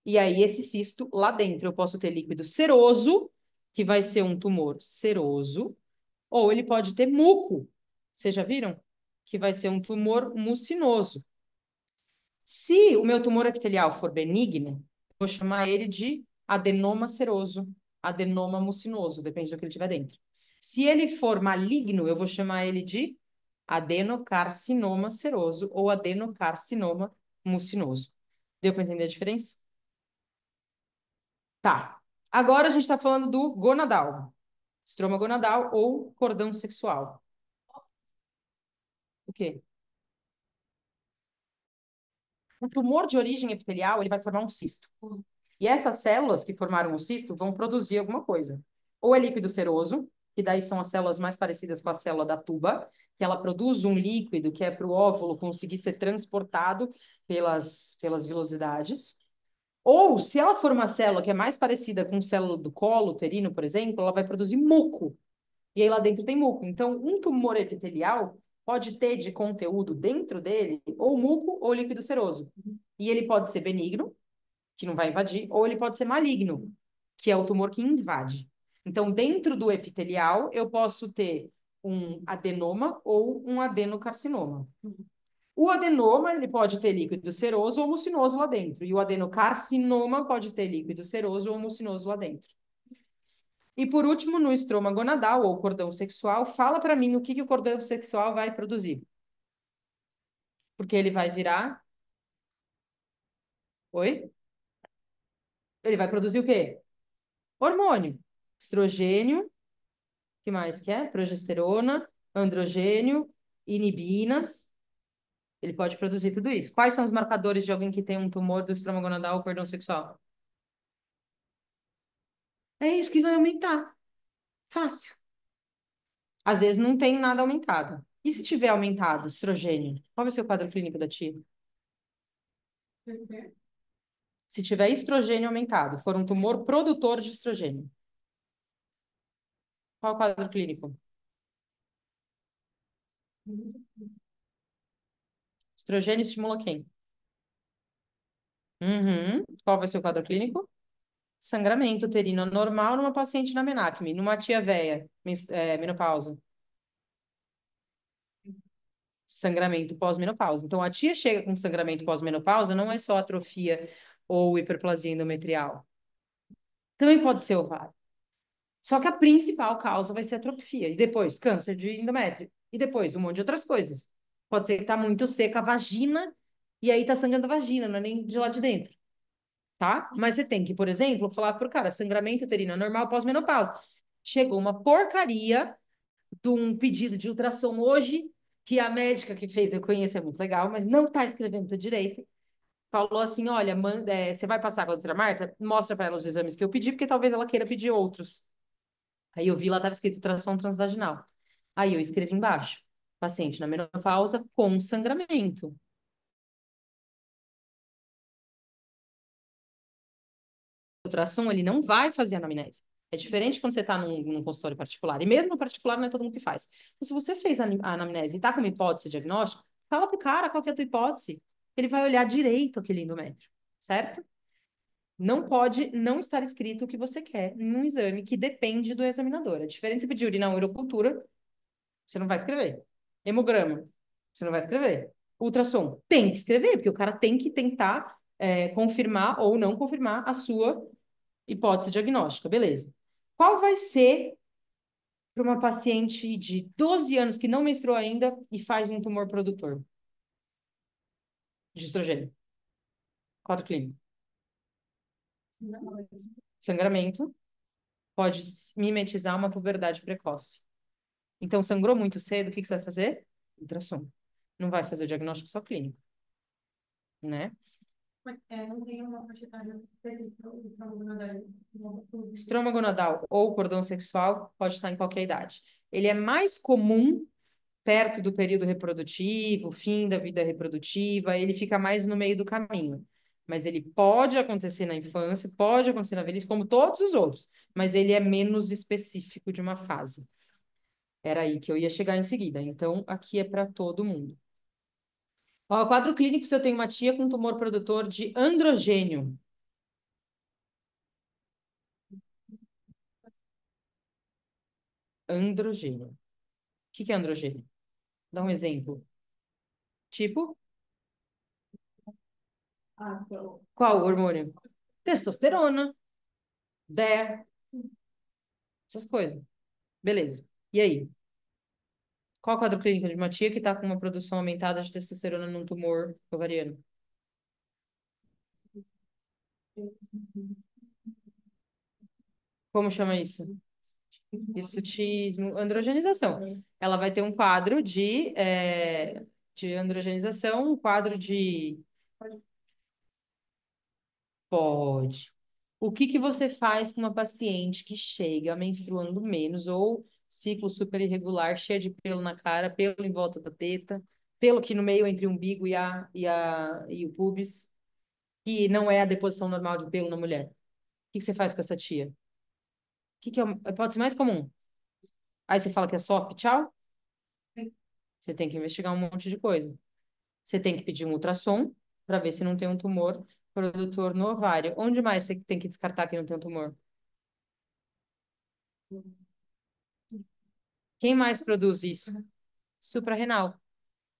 A: e aí esse cisto, lá dentro, eu posso ter líquido seroso, que vai ser um tumor seroso, ou ele pode ter muco. Vocês já viram? Que vai ser um tumor mucinoso. Se o meu tumor epitelial for benigno, vou chamar ele de adenoma seroso, adenoma mucinoso, depende do que ele tiver dentro. Se ele for maligno, eu vou chamar ele de adenocarcinoma seroso ou adenocarcinoma mucinoso. Deu para entender a diferença? Tá. Agora a gente está falando do gonadal, estroma gonadal ou cordão sexual. O quê? O tumor de origem epitelial, ele vai formar um cisto. E essas células que formaram o cisto vão produzir alguma coisa. Ou é líquido seroso, que daí são as células mais parecidas com a célula da tuba, que ela produz um líquido que é para o óvulo conseguir ser transportado pelas vilosidades. Ou, se ela for uma célula que é mais parecida com célula do colo uterino, por exemplo, ela vai produzir muco. E aí lá dentro tem muco. Então, um tumor epitelial pode ter de conteúdo dentro dele ou muco ou líquido seroso. E ele pode ser benigno, que não vai invadir, ou ele pode ser maligno, que é o tumor que invade. Então, dentro do epitelial, eu posso ter um adenoma ou um adenocarcinoma. O adenoma, ele pode ter líquido seroso ou mucinoso lá dentro. E o adenocarcinoma pode ter líquido seroso ou mucinoso lá dentro. E por último, no estroma gonadal, ou cordão sexual, fala para mim o que o cordão sexual vai produzir. Porque ele vai virar... Oi? Ele vai produzir o quê? Hormônio. Estrogênio, que mais que é? Progesterona, androgênio, inibinas. Ele pode produzir tudo isso. Quais são os marcadores de alguém que tem um tumor do estroma gonadal ou cordão sexual? É isso que vai aumentar. Fácil. Às vezes não tem nada aumentado. E se tiver aumentado, estrogênio? Qual vai ser o quadro clínico da tia? Se tiver estrogênio aumentado, for um tumor produtor de estrogênio, qual é o quadro clínico? Estrogênio estimula quem? Uhum. Qual vai ser o quadro clínico? Sangramento uterino normal numa paciente na menacme, numa tia véia, menopausa. Sangramento pós-menopausa. Então, a tia chega com sangramento pós-menopausa, não é só atrofia ou hiperplasia endometrial. Também pode ser ovário. Só que a principal causa vai ser atrofia. E depois, câncer de endométrio. E depois, um monte de outras coisas. Pode ser que tá muito seca a vagina e aí tá sangrando a vagina, não é nem de lá de dentro. Tá? Mas você tem que, por exemplo, falar pro cara, sangramento uterino normal pós-menopausa. Chegou uma porcaria de um pedido de ultrassom hoje, que a médica que fez, eu conheço, é muito legal, mas não tá escrevendo tudo direito. Falou assim, olha, manda, você vai passar com a doutora Marta? Mostra para ela os exames que eu pedi, porque talvez ela queira pedir outros. Aí eu vi lá, estava escrito ultrassom transvaginal. Aí eu escrevi embaixo, paciente na menopausa com sangramento. ultrassom, ele não vai fazer anamnese. É diferente quando você está num consultório particular. E mesmo no particular, não é todo mundo que faz. Então, se você fez a anamnese e está com uma hipótese diagnóstica, fala pro cara qual que é a tua hipótese. Ele vai olhar direito aquele endométrio, certo? Não pode não estar escrito o que você quer num exame que depende do examinador. É diferente você pedir urina ou urocultura, você não vai escrever. Hemograma, você não vai escrever. Ultrassom, tem que escrever, porque o cara tem que tentar confirmar ou não confirmar a sua hipótese diagnóstica, beleza. Qual vai ser para uma paciente de 12 anos que não menstruou ainda e faz um tumor produtor de estrogênio? Quadro clínico. Sangramento. Pode mimetizar uma puberdade precoce. Então, sangrou muito cedo, o que que você vai fazer? Ultrassom. Não vai fazer o diagnóstico só clínico, né?
C: Não tem uma faixa etária específica para o gonadal.
A: Estroma gonadal ou cordão sexual pode estar em qualquer idade. Ele é mais comum perto do período reprodutivo, fim da vida reprodutiva, ele fica mais no meio do caminho. Mas ele pode acontecer na infância, pode acontecer na velhice, como todos os outros, mas ele é menos específico de uma fase. Era aí que eu ia chegar em seguida. Então, aqui é para todo mundo. Ó, quadro clínico, se eu tenho uma tia com tumor produtor de androgênio. Androgênio. O que que é androgênio? Dá um exemplo. Tipo, qual hormônio? Testosterona, DEA, essas coisas. Beleza. E aí? Qual o quadro clínico de uma tia que está com uma produção aumentada de testosterona num tumor ovariano? Como chama isso? Hirsutismo, androgenização. Ela vai ter um quadro de androgenização, um quadro de... Pode. O que que você faz com uma paciente que chega menstruando menos ou ciclo super irregular, cheia de pelo na cara, pelo em volta da teta, pelo aqui no meio entre o umbigo e o pubis, que não é a deposição normal de pelo na mulher? O que que você faz com essa tia? O que que é a hipótese mais comum? Aí você fala que é SOP, tchau? Você tem que investigar um monte de coisa. Você tem que pedir um ultrassom para ver se não tem um tumor produtor no ovário. Onde mais você tem que descartar que não tem um tumor? Quem mais produz isso? Suprarrenal. O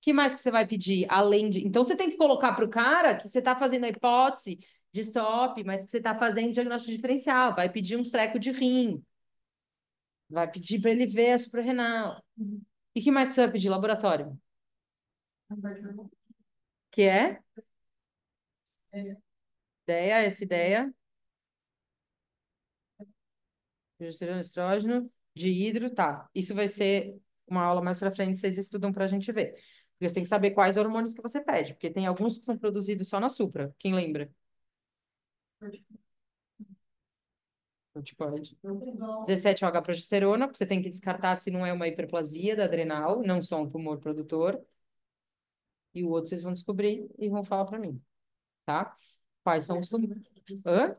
A: que mais que você vai pedir além de... Então, você tem que colocar para o cara que você está fazendo a hipótese de SOP, mas que você está fazendo diagnóstico diferencial. Vai pedir um treco de rim. Vai pedir para ele ver a suprarrenal. E que mais que você vai pedir? Laboratório. Que é? Ideia, essa ideia. Progesterona, estrógeno, dihidro, tá. Isso vai ser uma aula mais para frente, vocês estudam para a gente ver. Porque você tem que saber quais hormônios que você pede, porque tem alguns que são produzidos só na supra. Quem lembra? Corticoide. 17 progesterona, porque você tem que descartar se não é uma hiperplasia da adrenal, não só um tumor produtor. E o outro vocês vão descobrir e vão falar para mim, tá? Quais são os tumores? Hã?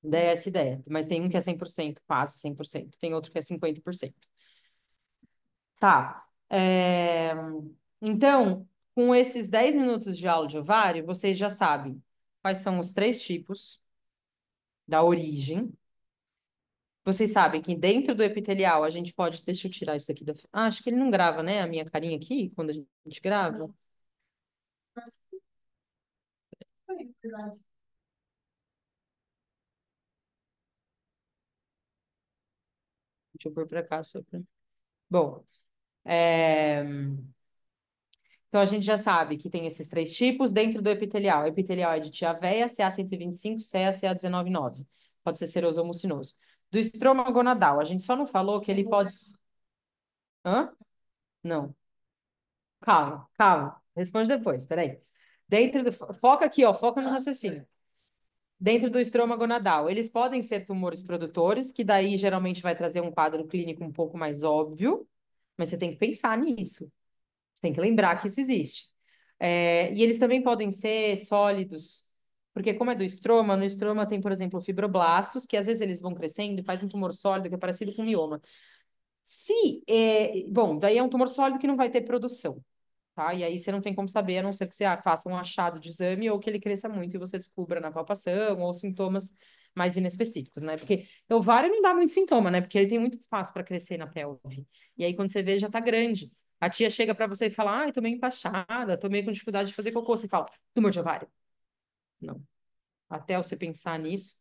A: Ideia é essa ideia. Mas tem um que é 100%, quase 100%. Tem outro que é 50%. Tá. Então, com esses 10 minutos de aula de ovário, vocês já sabem quais são os três tipos da origem. Vocês sabem que dentro do epitelial a gente pode. Deixa eu tirar isso daqui da. Ah, acho que ele não grava, né? A minha carinha aqui, quando a gente grava. Deixa eu pôr pra cá só pra... Bom, é, então a gente já sabe que tem esses três tipos dentro do epitelial. O epitelial é de tia véia, CA125, CA, CA199. Pode ser seroso ou mucinoso. Do estroma gonadal, a gente só não falou que ele pode. Hã? Não. Calma, calma. Responde depois, peraí. Foca aqui, ó, foca no raciocínio. Dentro do estroma gonadal, eles podem ser tumores produtores, que daí geralmente vai trazer um quadro clínico um pouco mais óbvio, mas você tem que pensar nisso. Você tem que lembrar que isso existe. E eles também podem ser sólidos, Porque como é do estroma, no estroma tem, por exemplo, fibroblastos, que às vezes eles vão crescendo e faz um tumor sólido que é parecido com mioma. Bom, daí é um tumor sólido que não vai ter produção, tá? E aí você não tem como saber, a não ser que você faça um achado de exame ou que ele cresça muito e você descubra na palpação ou sintomas mais inespecíficos, né? Porque o ovário não dá muito sintoma, né? Porque ele tem muito espaço para crescer na pelve. E aí quando você vê, já tá grande. A tia chega para você e fala: "Ai, tô meio empachada, tô meio com dificuldade de fazer cocô". Você fala: "Tumor de ovário". Não. Até você pensar nisso.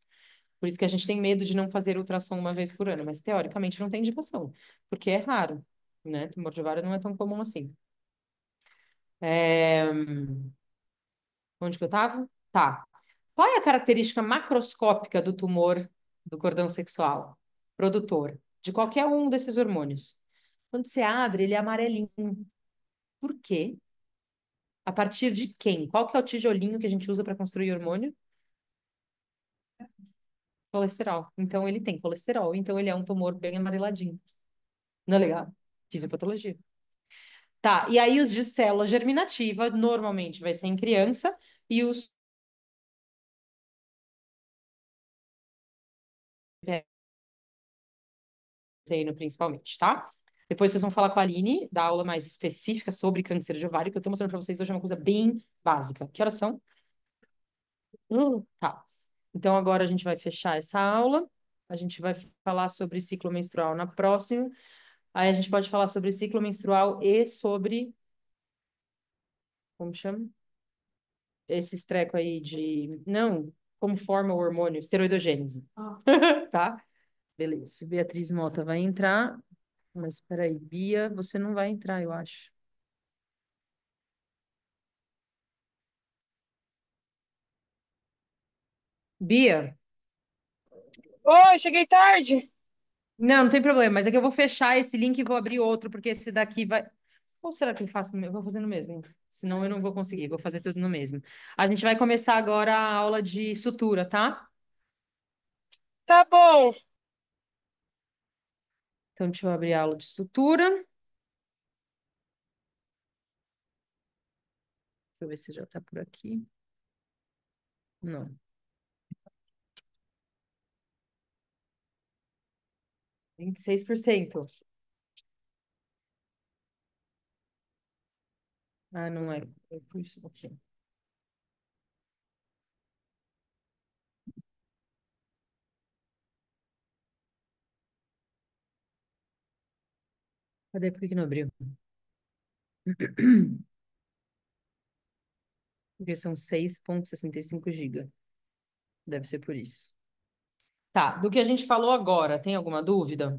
A: Por isso que a gente tem medo de não fazer ultrassom uma vez por ano, mas teoricamente não tem indicação, porque é raro, né? Tumor de ovário não é tão comum assim. É, Onde que eu tava? Tá. Qual é a característica macroscópica do tumor do cordão sexual? Produtor de qualquer um desses hormônios. Quando você abre, ele é amarelinho. Por quê? A partir de quem? Qual que é o tijolinho que a gente usa para construir hormônio? Colesterol. Então ele tem colesterol, então ele é um tumor bem amareladinho. Não é legal? Fisiopatologia. Tá, e aí os de célula germinativa normalmente vai ser em criança e os treino principalmente, tá? Depois vocês vão falar com a Aline, da aula mais específica sobre câncer de ovário, que eu tô mostrando pra vocês hoje é uma coisa bem básica. Que horas são? Tá. Então agora a gente vai fechar essa aula. A gente vai falar sobre ciclo menstrual na próxima. Aí a gente pode falar sobre ciclo menstrual e sobre, como chama? Esses treco aí de, não, como forma o hormônio, esteroidogênese.
C: Ah.
A: Tá? Beleza. Beatriz Mota vai entrar. Mas espera aí, Bia, você não vai entrar, eu acho. Bia?
D: Oi, cheguei tarde.
A: Não, não tem problema, mas é que eu vou fechar esse link e vou abrir outro, porque esse daqui vai. Ou será que eu faço no mesmo? Eu vou fazer no mesmo. Senão eu não vou conseguir, vou fazer tudo no mesmo. A gente vai começar agora a aula de sutura, tá?
D: Tá bom.
A: Então, deixa eu abrir a aula de sutura. Deixa eu ver se já tá por aqui. Não. 26%. Ah, não é. É por isso. Ok. Cadê? Por que que não abriu? Porque são 6,65 GB. Deve ser por isso. Tá, do que a gente falou agora, tem alguma dúvida?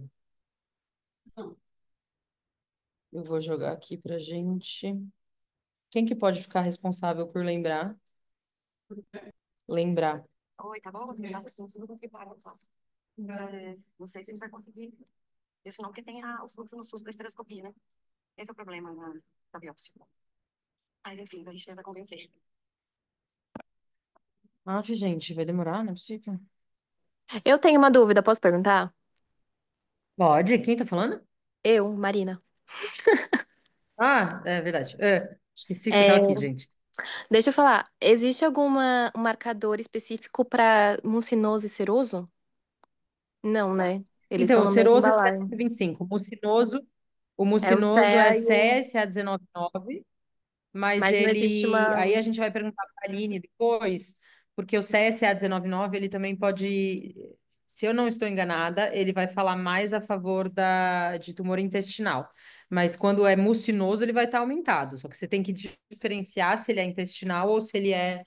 C: Não.
A: Eu vou jogar aqui pra gente. Quem que pode ficar responsável por lembrar? Lembrar.
E: Oi, tá bom? Eu faço assim, se não conseguir parar, eu faço. Não sei se a gente vai conseguir. Isso não, porque tem o fluxo no SUS da estereoscopia, né? Esse é o problema da biópsia. Mas, enfim, a gente tenta convencer.
A: Ah, gente, vai demorar, não é possível.
B: Eu tenho uma dúvida, posso perguntar?
A: Pode, quem tá falando?
B: Eu, Marina.
A: Ah, é verdade. Esqueci que você
B: É,
A: tava aqui, gente.
B: deixa eu falar, existe alguma um marcador específico para mucinoso e seroso? Não, né? Eles
A: Então,
B: estão
A: o
B: no mesmo
A: seroso é
B: balaio.
A: 725. O
B: É o
A: mucinoso é
B: CEA e o...
A: CSA199. Mas
B: Mas não existe
A: ele.
B: uma...
A: Aí a gente vai perguntar para a Aline depois, porque o CSA199 ele também pode. Se eu não estou enganada, ele vai falar mais a favor de tumor intestinal. Mas quando é mucinoso, ele vai estar aumentado. Só que você tem que diferenciar se ele é intestinal ou se ele é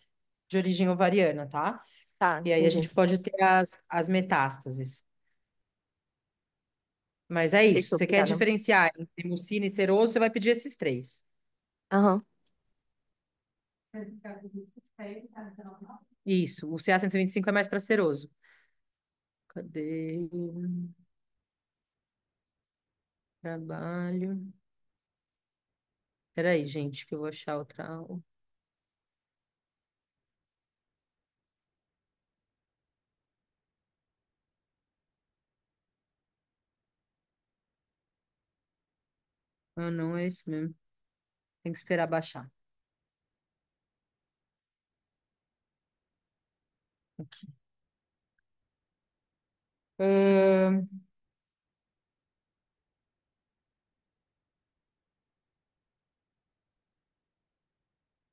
A: de origem ovariana, tá?
B: Tá,
A: E aí a
B: entendi.
A: gente pode ter as metástases. Mas é isso. Se
B: Fechou,
A: você quer
B: obrigada.
A: diferenciar entre mucina e seroso, você vai pedir esses três.
B: Aham.
A: Isso. O CA125 é mais para seroso. Cadê? Trabalho. Peraí, gente, que eu vou achar outra aula. Ah, não é isso mesmo. Tem que esperar baixar. Ahn,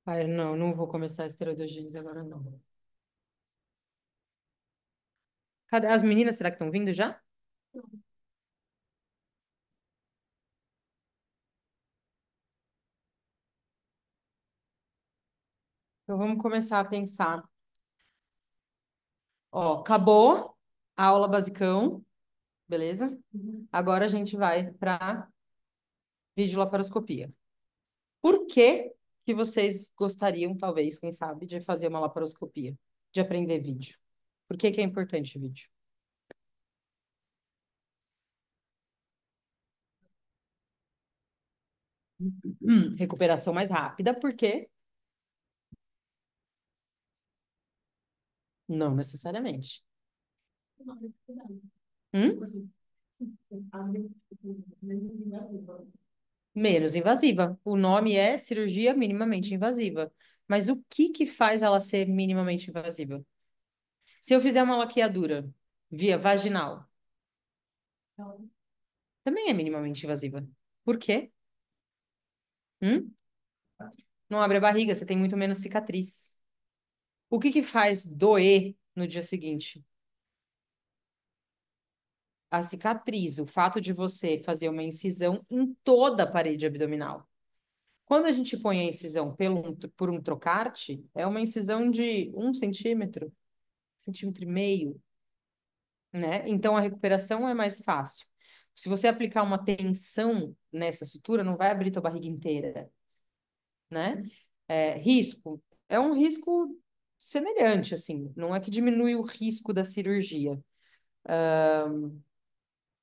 A: Ai, não, não vou começar a esteroidogênese agora, não. Cadê as meninas? Será que estão vindo já? Então vamos começar a pensar. Ó, acabou a aula basicão, beleza? Agora a gente vai para videolaparoscopia. Por que que vocês gostariam, talvez, quem sabe, de fazer uma laparoscopia? De aprender vídeo? Por que que é importante o vídeo? Recuperação mais rápida, por quê? Não necessariamente. Hum? Menos invasiva. O nome é cirurgia minimamente invasiva. Mas o que que faz ela ser minimamente invasiva? Se eu fizer uma laqueadura via vaginal, também é minimamente invasiva. Por quê? Hum? Não abre a barriga, você tem muito menos cicatriz. O que que faz doer no dia seguinte? A cicatriz, o fato de você fazer uma incisão em toda a parede abdominal. Quando a gente põe a incisão por um trocarte, é uma incisão de 1 centímetro, 1,5 centímetros, né? Então a recuperação é mais fácil. Se você aplicar uma tensão nessa sutura, não vai abrir tua barriga inteira, né? Risco. É um risco semelhante, assim. Não é que diminui o risco da cirurgia.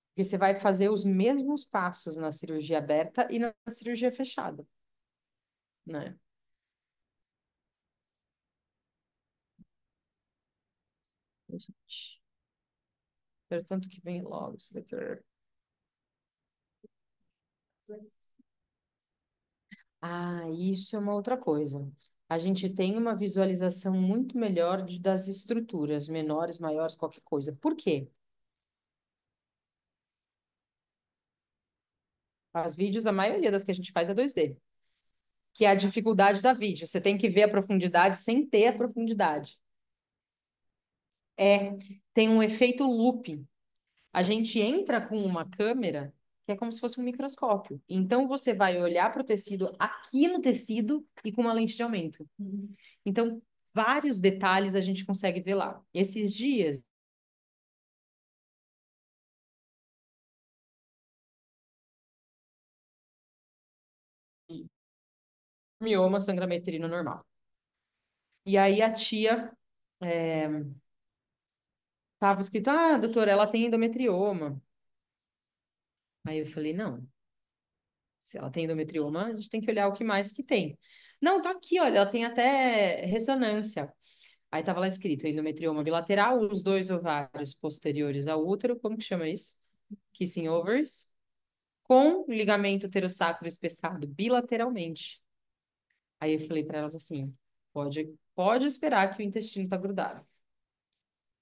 A: Porque você vai fazer os mesmos passos na cirurgia aberta e na cirurgia fechada, né? Gente, espero tanto que venha logo isso daqui. Ah, isso é uma outra coisa. A gente tem uma visualização muito melhor das estruturas, menores, maiores, qualquer coisa. Por quê? As vídeos, a maioria das que a gente faz é 2D, que é a dificuldade da vídeo. Você tem que ver a profundidade sem ter a profundidade. É, tem um efeito looping. A gente entra com uma câmera que é como se fosse um microscópio. Então você vai olhar para o tecido aqui no tecido e com uma lente de aumento. Então, vários detalhes a gente consegue ver lá. Esses dias, mioma, sangramento uterino normal. E aí a tia tava escrito, ah, doutora, ela tem endometrioma. Aí eu falei, não, se ela tem endometrioma, a gente tem que olhar o que mais que tem. Não, tá aqui, olha, ela tem até ressonância. Aí tava lá escrito endometrioma bilateral, os dois ovários posteriores ao útero, como que chama isso? Kissing ovaries, com ligamento uterosacro espessado bilateralmente. Aí eu falei para elas assim, pode esperar que o intestino tá grudado.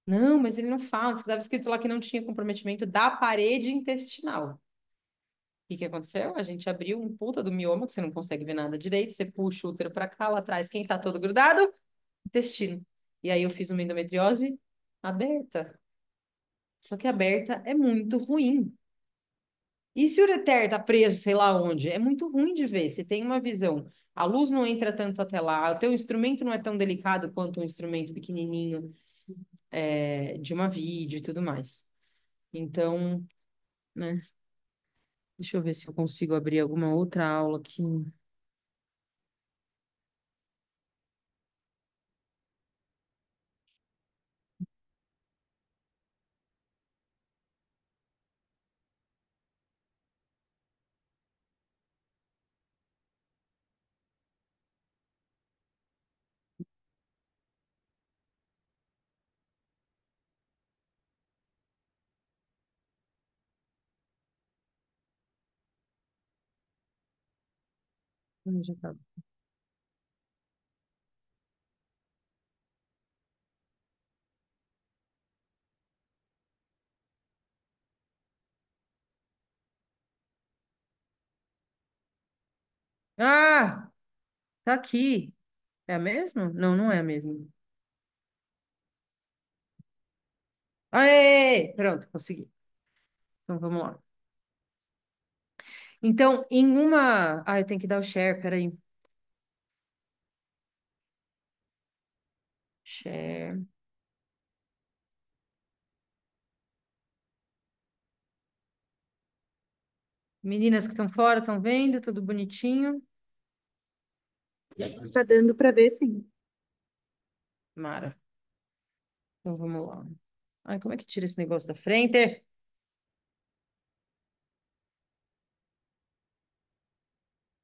A: Não, mas ele não fala, estava escrito lá que não tinha comprometimento da parede intestinal. O que que aconteceu? A gente abriu um puta do mioma, que você não consegue ver nada direito, você puxa o útero para cá, lá atrás, quem tá todo grudado? Intestino. E aí eu fiz uma endometriose aberta. Só que aberta é muito ruim. E se o ureter tá preso, sei lá onde? É muito ruim de ver. Você tem uma visão. A luz não entra tanto até lá. O teu instrumento não é tão delicado quanto um instrumento pequenininho, de uma vídeo e tudo mais. Então, né? Deixa eu ver se eu consigo abrir alguma outra aula aqui. Já tá. Ah, tá aqui. É a mesma? Não, não é a mesma. Aê! Pronto, consegui. Então vamos lá. Então, em uma. Ah, eu tenho que dar o share, peraí. Share. Meninas que estão fora, estão vendo? Tudo bonitinho.
F: Tá dando para ver, sim.
A: Mara. Então vamos lá. Ai, como é que tira esse negócio da frente?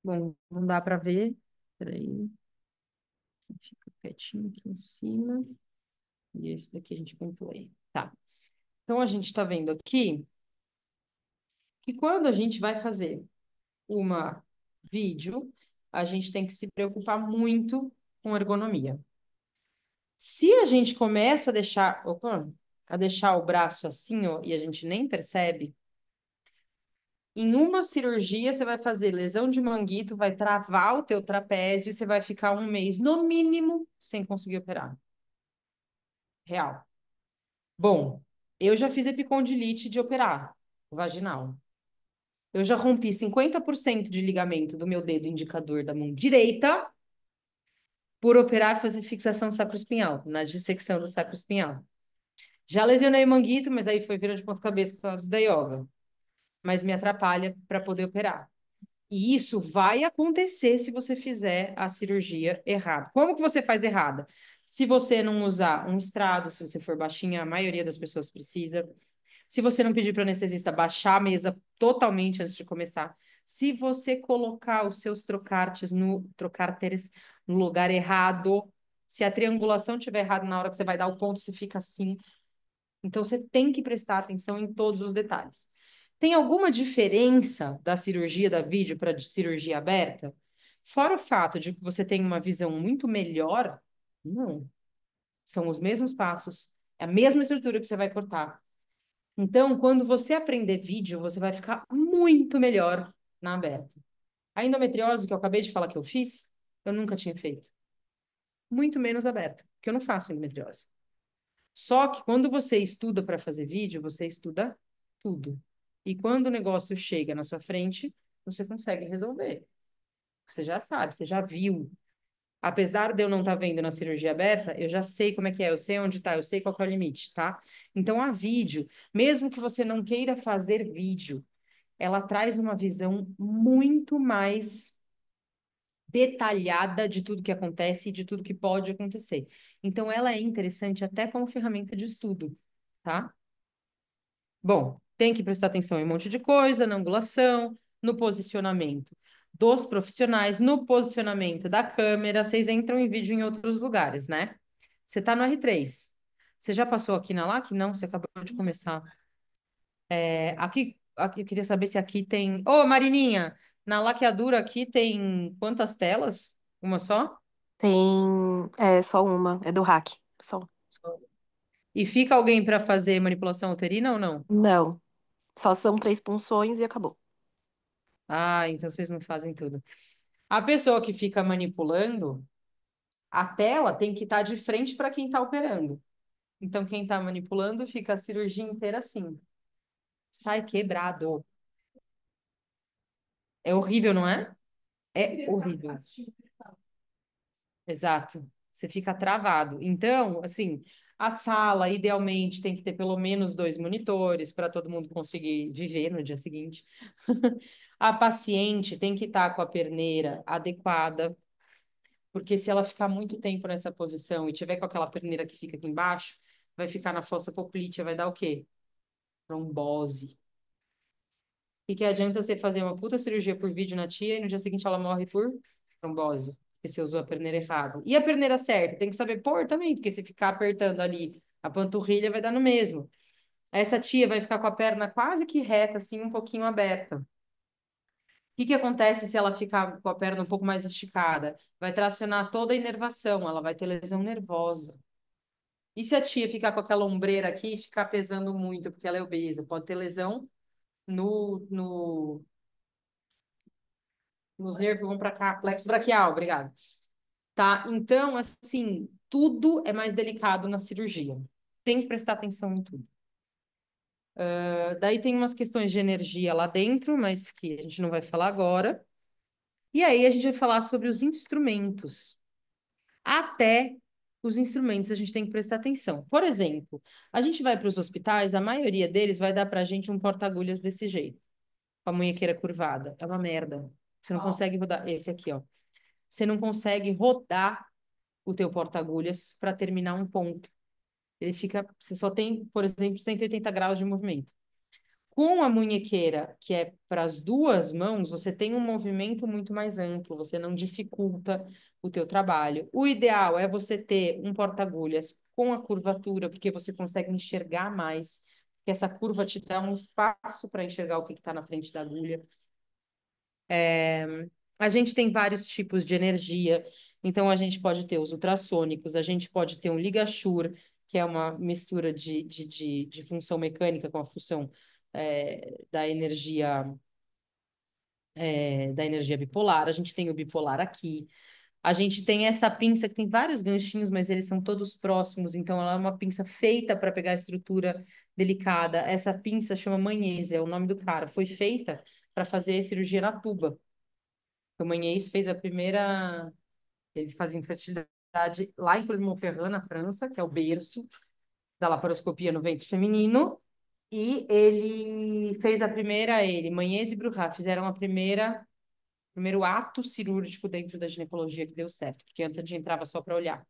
A: Bom, não dá para ver. Peraí. Fica quietinho aqui em cima. E esse daqui a gente põe play. Tá. Então a gente está vendo aqui que quando a gente vai fazer uma vídeo, a gente tem que se preocupar muito com ergonomia. Se a gente começa a deixar, opa, a deixar o braço assim, ó, e a gente nem percebe, em uma cirurgia você vai fazer lesão de manguito, vai travar o teu trapézio e você vai ficar um mês, no mínimo, sem conseguir operar. Real. Bom, eu já fiz epicondilite de operar, vaginal. Eu já rompi 50% de ligamento do meu dedo indicador da mão direita por operar e fazer fixação sacroespinhal, na dissecção do sacroespinhal. Já lesionei o manguito, mas aí foi virando de ponta cabeça por causa da yoga. Mas me atrapalha para poder operar. E isso vai acontecer se você fizer a cirurgia errada. Como que você faz errada? Se você não usar um estrado, se você for baixinha, a maioria das pessoas precisa. Se você não pedir para o anestesista baixar a mesa totalmente antes de começar. Se você colocar os seus trocárteres no lugar errado. Se a triangulação estiver errada na hora que você vai dar o ponto, você fica assim. Então, você tem que prestar atenção em todos os detalhes. Tem alguma diferença da cirurgia da vídeo para a cirurgia aberta? Fora o fato de que você tem uma visão muito melhor, não. São os mesmos passos, é a mesma estrutura que você vai cortar. Então, quando você aprender vídeo, você vai ficar muito melhor na aberta. A endometriose, que eu acabei de falar que eu fiz, eu nunca tinha feito. Muito menos aberta, porque eu não faço endometriose. Só que quando você estuda para fazer vídeo, você estuda tudo. E quando o negócio chega na sua frente, você consegue resolver. Você já sabe, você já viu. Apesar de eu não estar vendo na cirurgia aberta, eu já sei como é que é, eu sei onde está, eu sei qual que é o limite, tá? Então, a vídeo, mesmo que você não queira fazer vídeo, ela traz uma visão muito mais detalhada de tudo que acontece e de tudo que pode acontecer. Então, ela é interessante até como ferramenta de estudo, tá? Bom, tem que prestar atenção em um monte de coisa, na angulação, no posicionamento dos profissionais, no posicionamento da câmera. Vocês entram em vídeo em outros lugares, né? Você tá no R3. Você já passou aqui na LAC? Não, você acabou de começar. Aqui eu queria saber se aqui tem. Ô, Marininha, na laqueadura aqui tem quantas telas? Uma só?
B: Tem, só uma, é do hack, só.
A: Só. E fica alguém para fazer manipulação uterina ou não?
B: Não, só são 3 punções e acabou.
A: Ah, então vocês não fazem tudo. A pessoa que fica manipulando, a tela tem que estar de frente para quem está operando. Então, quem está manipulando fica a cirurgia inteira assim. Sai quebrado. É horrível, não é? É horrível. Exato. Você fica travado. Então, assim, a sala, idealmente, tem que ter pelo menos 2 monitores para todo mundo conseguir viver no dia seguinte. A paciente tem que estar com a perneira adequada, porque se ela ficar muito tempo nessa posição e tiver com aquela perneira que fica aqui embaixo, vai ficar na fossa poplítea, vai dar o quê? Trombose. E que adianta você fazer uma puta cirurgia por vídeo na tia e no dia seguinte ela morre por trombose, porque você usou a perneira errada. E a perneira certa? Tem que saber pôr também, porque se ficar apertando ali a panturrilha vai dar no mesmo. Essa tia vai ficar com a perna quase que reta, assim, um pouquinho aberta. O que acontece se ela ficar com a perna um pouco mais esticada? Vai tracionar toda a inervação, ela vai ter lesão nervosa. E se a tia ficar com aquela ombreira aqui e ficar pesando muito, porque ela é obesa? Pode ter lesão no nos nervos vão para cá, plexo braquial, obrigado. Tá? Então, assim, tudo é mais delicado na cirurgia. Tem que prestar atenção em tudo. Daí tem umas questões de energia lá dentro, mas que a gente não vai falar agora. E aí a gente vai falar sobre os instrumentos. Até os instrumentos a gente tem que prestar atenção. Por exemplo, a gente vai para os hospitais, a maioria deles vai dar para a gente um porta-agulhas desse jeito, com a munhequeira curvada. É uma merda. Você não consegue rodar. Esse aqui, ó. Você não consegue rodar o teu porta-agulhas para terminar um ponto. Ele fica, você só tem, por exemplo, 180 graus de movimento. Com a munhequeira, que é para as duas mãos, você tem um movimento muito mais amplo, você não dificulta o teu trabalho. O ideal é você ter um porta-agulhas com a curvatura, porque você consegue enxergar mais, que essa curva te dá um espaço para enxergar o que está na frente da agulha. A gente tem vários tipos de energia, então a gente pode ter os ultrassônicos, a gente pode ter um ligasure, que é uma mistura de função mecânica com a função da energia bipolar. A gente tem o bipolar aqui. A gente tem essa pinça que tem vários ganchinhos, mas eles são todos próximos, então ela é uma pinça feita para pegar a estrutura delicada. Essa pinça chama Manhese, é o nome do cara. Foi feita para fazer cirurgia na tuba. O Manhese fez a primeira. Ele fazia infertilidade lá em Clermont-Ferrand, na França, que é o berço da laparoscopia no ventre feminino. E ele fez a primeira, Manhese e Bruhat, fizeram primeiro ato cirúrgico dentro da ginecologia que deu certo, porque antes a gente entrava só para olhar.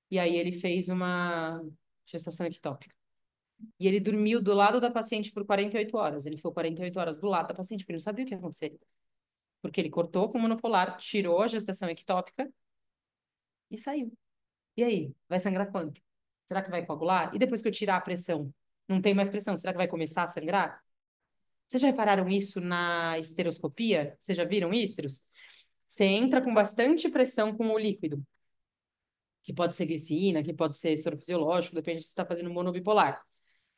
A: E aí ele fez uma gestação ectópica. E ele dormiu do lado da paciente por 48 horas. Ele ficou 48 horas do lado da paciente, porque ele não sabia o que ia acontecer. Porque ele cortou com o monopolar, tirou a gestação ectópica e saiu. E aí? Vai sangrar quanto? Será que vai coagular? E depois que eu tirar a pressão, não tem mais pressão, será que vai começar a sangrar? Vocês já repararam isso na esteroscopia? Vocês já viram istros? Você entra com bastante pressão com o líquido, que pode ser glicina, que pode ser soro fisiológico, depende se você está fazendo monobipolar.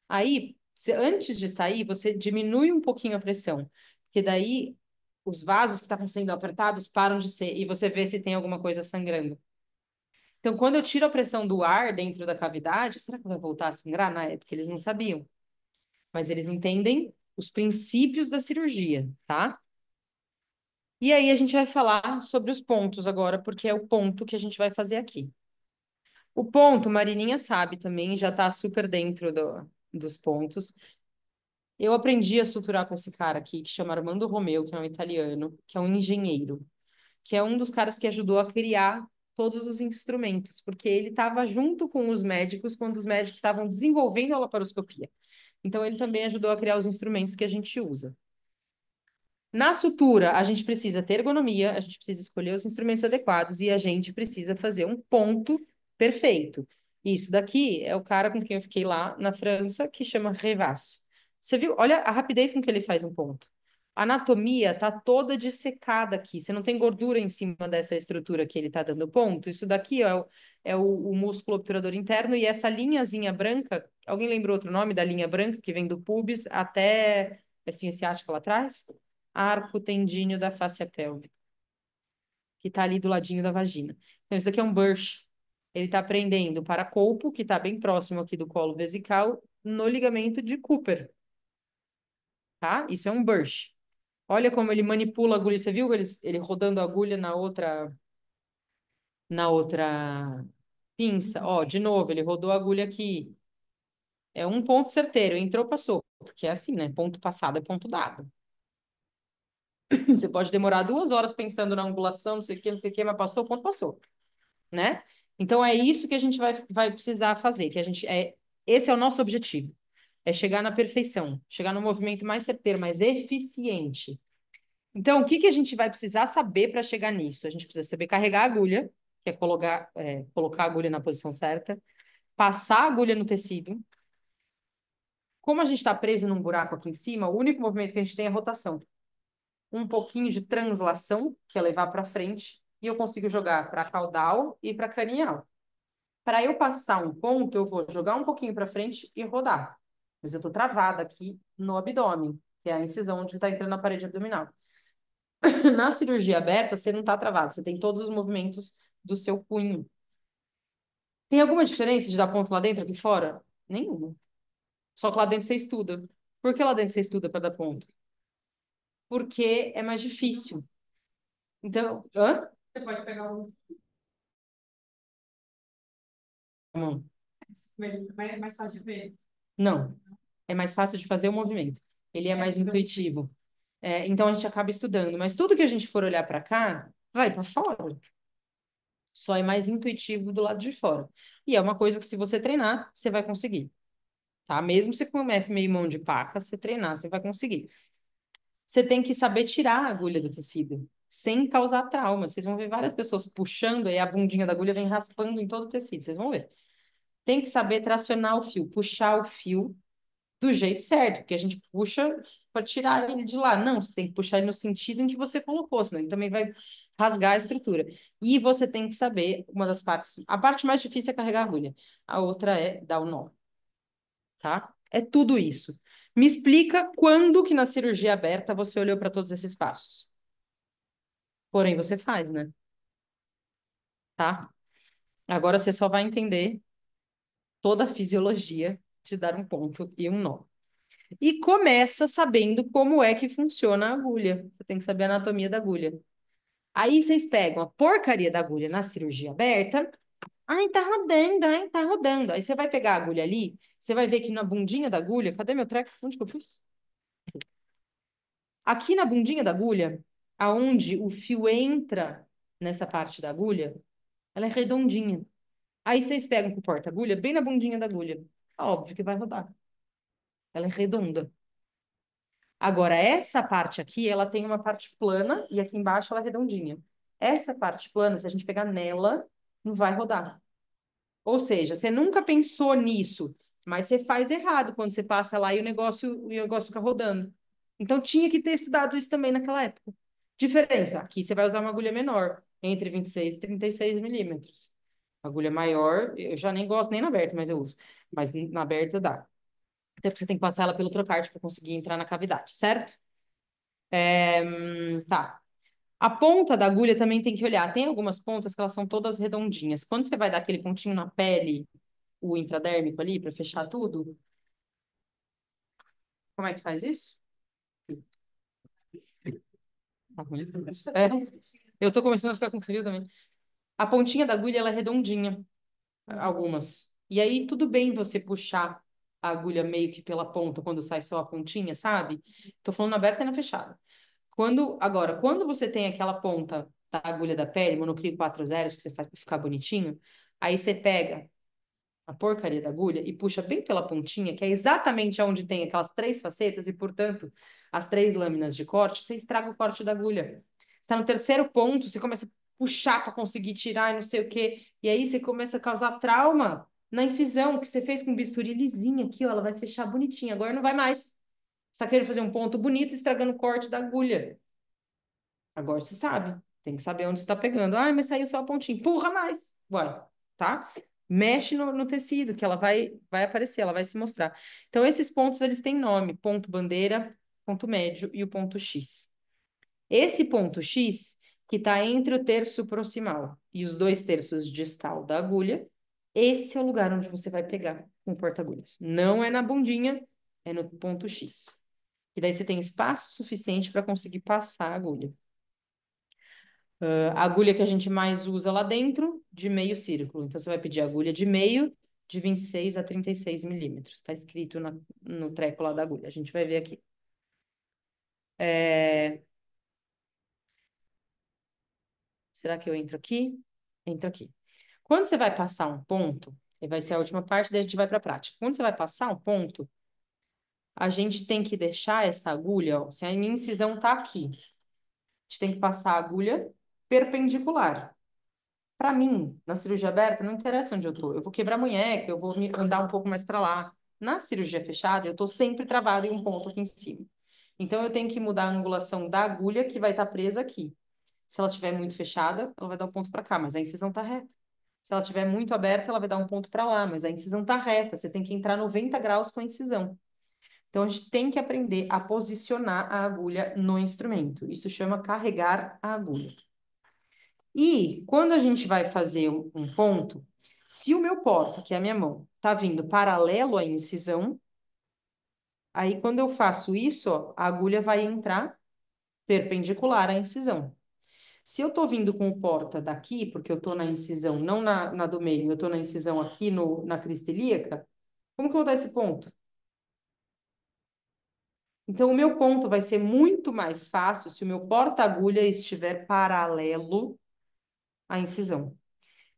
A: Aí, antes de sair, você diminui um pouquinho a pressão, porque daí os vasos que estavam sendo apertados param de ser, e você vê se tem alguma coisa sangrando. Então, quando eu tiro a pressão do ar dentro da cavidade, será que vai voltar a sangrar? Na época eles não sabiam, mas eles entendem os princípios da cirurgia, tá? E aí a gente vai falar sobre os pontos agora, porque é o ponto que a gente vai fazer aqui. O ponto, Marininha sabe também, já tá super dentro dos pontos. Eu aprendi a suturar com esse cara aqui, que chama Armando Romeu, que é um italiano, que é um engenheiro, que é um dos caras que ajudou a criar todos os instrumentos, porque ele estava junto com os médicos quando os médicos estavam desenvolvendo a laparoscopia. Então, ele também ajudou a criar os instrumentos que a gente usa. Na sutura, a gente precisa ter ergonomia, a gente precisa escolher os instrumentos adequados e a gente precisa fazer um ponto perfeito. Isso daqui é o cara com quem eu fiquei lá na França, que chama Revas. Você viu? Olha a rapidez com que ele faz um ponto. A anatomia tá toda dissecada aqui. Você não tem gordura em cima dessa estrutura que ele tá dando ponto. Isso daqui é o músculo obturador interno e essa linhazinha branca. Alguém lembra outro nome da linha branca que vem do pubis até a espinha ciática lá atrás? Arco tendíneo da face pélvica, que está ali do ladinho da vagina. Então, isso aqui é um Bursch. Ele está prendendo para paracolpo, que está bem próximo aqui do colo vesical, no ligamento de Cooper. Tá? Isso é um Bursch. Olha como ele manipula a agulha. Você viu ele rodando a agulha na outra pinça? Ó, de novo, ele rodou a agulha aqui. É um ponto certeiro. Entrou, passou. Porque é assim, né? Ponto passado é ponto dado. Você pode demorar 2 horas pensando na angulação, não sei o que, mas passou, o ponto passou, né? Então é isso que a gente vai precisar fazer, esse é o nosso objetivo, é chegar na perfeição, chegar no movimento mais certeiro, mais eficiente. Então, o que a gente vai precisar saber para chegar nisso? A gente precisa saber carregar a agulha, que é colocar a agulha na posição certa, passar a agulha no tecido. Como a gente está preso num buraco aqui em cima, o único movimento que a gente tem é rotação. Um pouquinho de translação, que é levar para frente, e eu consigo jogar para caudal e para cranial. Para eu passar um ponto, eu vou jogar um pouquinho para frente e rodar. Mas eu estou travada aqui no abdômen, que é a incisão onde está entrando na parede abdominal. Na cirurgia aberta, você não tá travado, você tem todos os movimentos do seu punho. Tem alguma diferença de dar ponto lá dentro aqui fora? Nenhuma. Só que lá dentro você estuda. Por que lá dentro você estuda para dar ponto? Porque é mais difícil. Então, hã?
C: Você pode pegar um
A: Não.
C: mais fácil de ver.
A: Não. É mais fácil de fazer o movimento. Ele é mais intuitivo. Então a gente acaba estudando. Mas tudo que a gente for olhar para cá, vai para fora. Só é mais intuitivo do lado de fora. E é uma coisa que, se você treinar, você vai conseguir. Tá? Mesmo que você comece meio mão de paca, se treinar, você vai conseguir. Você tem que saber tirar a agulha do tecido, sem causar trauma. Vocês vão ver várias pessoas puxando e a bundinha da agulha vem raspando em todo o tecido. Vocês vão ver. Tem que saber tracionar o fio, puxar o fio do jeito certo, porque a gente puxa para tirar ele de lá. Não, você tem que puxar ele no sentido em que você colocou, senão ele também vai rasgar a estrutura. E você tem que saber uma das partes. A parte mais difícil é carregar a agulha, a outra é dar o nó, tá? É tudo isso. Me explica quando que na cirurgia aberta você olhou para todos esses passos. Porém, você faz, né? Tá? Agora você só vai entender toda a fisiologia de dar um ponto e um nó. E começa sabendo como é que funciona a agulha. Você tem que saber a anatomia da agulha. Aí vocês pegam a porcaria da agulha na cirurgia aberta. Ai, tá rodando, ai, tá rodando. Aí você vai pegar a agulha ali, você vai ver que na bundinha da agulha, cadê meu treco? Onde que eu pus? Aqui na bundinha da agulha, aonde o fio entra nessa parte da agulha, ela é redondinha. Aí vocês pegam com o porta-agulha bem na bundinha da agulha. Óbvio que vai rodar. Ela é redonda. Agora, essa parte aqui, ela tem uma parte plana e aqui embaixo ela é redondinha. Essa parte plana, se a gente pegar nela, não vai rodar. Ou seja, você nunca pensou nisso, mas você faz errado quando você passa lá e o negócio fica rodando. Então, tinha que ter estudado isso também naquela época. Diferença, aqui você vai usar uma agulha menor, entre 26 e 36 milímetros. Agulha maior, eu já nem gosto nem na aberta, mas eu uso. Mas na aberta dá. Até porque você tem que passar ela pelo trocarte para conseguir entrar na cavidade, certo? Tá. A ponta da agulha também tem que olhar. Tem algumas pontas que elas são todas redondinhas. Quando você vai dar aquele pontinho na pele, o intradérmico ali, para fechar tudo, como é que faz isso? Tá ruim. Eu tô começando a ficar com frio também. A pontinha da agulha, ela é redondinha, algumas. E aí, tudo bem você puxar a agulha meio que pela ponta, quando sai só a pontinha, sabe? Tô falando na aberta e na fechada. Quando você tem aquela ponta da agulha da pele, monoclínio 4 zeros, que você faz para ficar bonitinho, aí você pega a porcaria da agulha e puxa bem pela pontinha, que é exatamente onde tem aquelas três facetas e, portanto, as três lâminas de corte, você estraga o corte da agulha. Está no terceiro ponto, você começa a puxar para conseguir tirar e não sei o quê, e aí você começa a causar trauma na incisão que você fez com bisturi lisinha aqui, ó, ela vai fechar bonitinha, agora não vai mais. Você está querendo fazer um ponto bonito, estragando o corte da agulha. Agora você sabe. Tem que saber onde você está pegando. Ah, mas saiu só a pontinha. Empurra mais. Bora, tá? Mexe no tecido, que ela vai aparecer, ela vai se mostrar. Então, esses pontos, eles têm nome. Ponto bandeira, ponto médio e o ponto X. Esse ponto X, que está entre o terço proximal e os 2 terços distal da agulha, esse é o lugar onde você vai pegar com o porta-agulhas. Não é na bundinha, é no ponto X. E daí você tem espaço suficiente para conseguir passar a agulha. A agulha que a gente mais usa lá dentro, de meio círculo. Então, você vai pedir agulha de meio, de 26 a 36 milímetros. Está escrito no treco lá da agulha. A gente vai ver aqui. Será que eu entro aqui? Entro aqui. Quando você vai passar um ponto, e vai ser a última parte, daí a gente vai para a prática. Quando você vai passar um ponto, a gente tem que deixar essa agulha, ó, se a minha incisão está aqui, a gente tem que passar a agulha perpendicular. Para mim, na cirurgia aberta, não interessa onde eu tô. Eu vou quebrar a munheca, eu vou andar um pouco mais para lá. Na cirurgia fechada, eu tô sempre travada em um ponto aqui em cima. Então, eu tenho que mudar a angulação da agulha, que vai estar presa aqui. Se ela estiver muito fechada, ela vai dar um ponto para cá, mas a incisão tá reta. Se ela estiver muito aberta, ela vai dar um ponto para lá, mas a incisão tá reta. Você tem que entrar 90 graus com a incisão. Então, a gente tem que aprender a posicionar a agulha no instrumento. Isso chama carregar a agulha. E quando a gente vai fazer um ponto, se o meu porta, que é a minha mão, tá vindo paralelo à incisão, aí quando eu faço isso, ó, a agulha vai entrar perpendicular à incisão. Se eu tô vindo com o porta daqui, porque eu tô na incisão, não na do meio, eu tô na incisão aqui na crista ilíaca, como que eu vou dar esse ponto? Então, o meu ponto vai ser muito mais fácil se o meu porta-agulha estiver paralelo à incisão.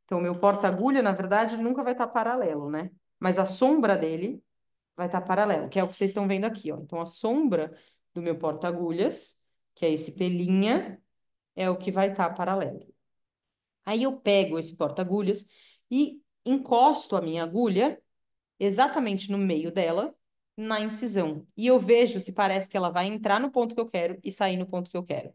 A: Então, o meu porta-agulha, na verdade, nunca vai estar paralelo, né? Mas a sombra dele vai estar paralelo, que é o que vocês estão vendo aqui, ó. Então, a sombra do meu porta-agulhas, que é esse pelinha, é o que vai estar paralelo. Aí eu pego esse porta-agulhas e encosto a minha agulha exatamente no meio dela, na incisão. E eu vejo se parece que ela vai entrar no ponto que eu quero e sair no ponto que eu quero.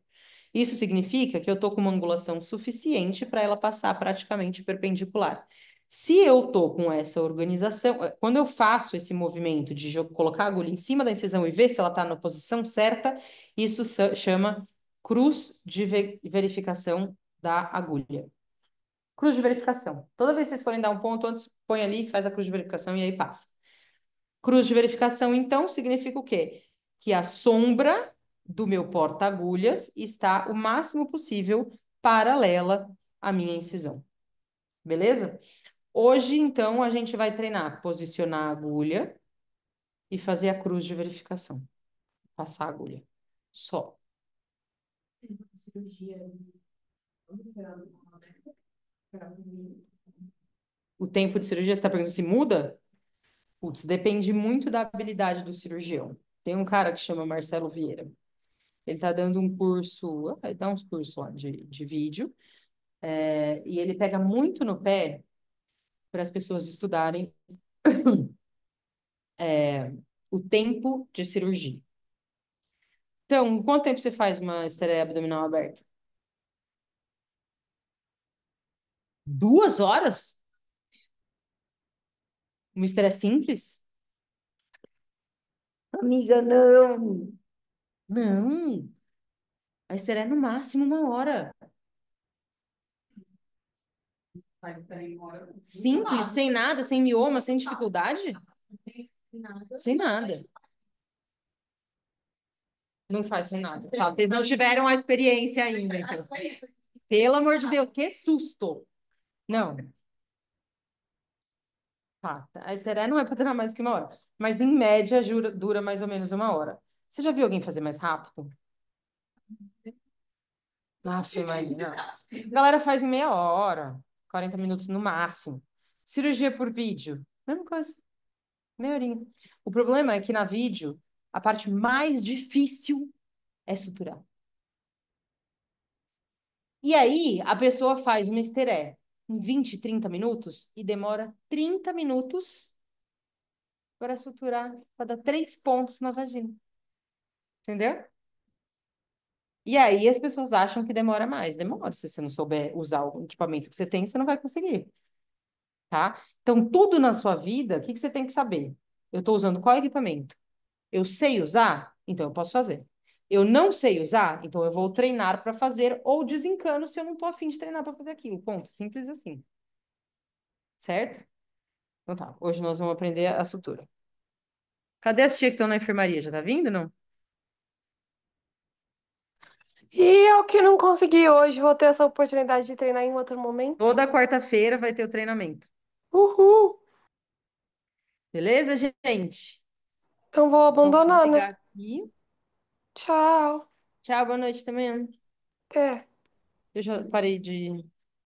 A: Isso significa que eu estou com uma angulação suficiente para ela passar praticamente perpendicular. Se eu estou com essa organização, quando eu faço esse movimento de colocar a agulha em cima da incisão e ver se ela está na posição certa, isso chama cruz de verificação da agulha. Cruz de verificação. Toda vez que vocês forem dar um ponto, antes põe ali, faz a cruz de verificação e aí passa. Cruz de verificação, então, significa o quê? Que a sombra do meu porta-agulhas está o máximo possível paralela à minha incisão. Beleza? Hoje, então, a gente vai treinar posicionar a agulha e fazer a cruz de verificação. Passar a agulha. Só. O tempo de cirurgia, você está perguntando se muda? Putz, depende muito da habilidade do cirurgião. Tem um cara que chama Marcelo Vieira. Ele está dando um curso, ele dá uns cursos lá de vídeo, e ele pega muito no pé para as pessoas estudarem o tempo de cirurgia. Então, quanto tempo você faz uma estereia abdominal aberta? 2 horas? Uma estereia simples? Amiga, não. Não. A estereia é no máximo 1 hora. Simples, sem nada, sem mioma, sem dificuldade? Sem nada. Não faz sem nada. Tá, vocês não tiveram a experiência ainda, então. Pelo amor de Deus, que susto! Não, tá. A estereia não é para durar mais que 1 hora. Mas, em média, dura mais ou menos 1 hora. Você já viu alguém fazer mais rápido? Aff, Maria. A galera faz em meia hora, 40 minutos no máximo. Cirurgia por vídeo, mesma coisa, meia horinha. O problema é que na vídeo, a parte mais difícil é suturar. E aí, a pessoa faz uma esteré em 20, 30 minutos e demora 30 minutos para suturar, para dar 3 pontos na vagina. Entendeu? E aí as pessoas acham que demora mais. Demora. Se você não souber usar o equipamento que você tem, você não vai conseguir. Tá? Então, tudo na sua vida, o que que você tem que saber? Eu estou usando qual equipamento? Eu sei usar? Então eu posso fazer. Eu não sei usar? Então eu vou treinar para fazer ou desencano se eu não estou afim de treinar para fazer aquilo. Ponto. Simples assim. Certo? Então tá. Hoje nós vamos aprender a sutura. Cadê as tia que estão na enfermaria? Já tá vindo, não?
F: E eu que não consegui hoje, vou ter essa oportunidade de treinar em outro momento.
A: Toda quarta-feira vai ter o treinamento.
F: Uhul!
A: Beleza, gente?
F: Então vou
A: Então, vou
F: abandonar, né?
A: desligar aqui.
F: Tchau.
A: Tchau, boa noite também.
F: Até.
A: Eu já parei de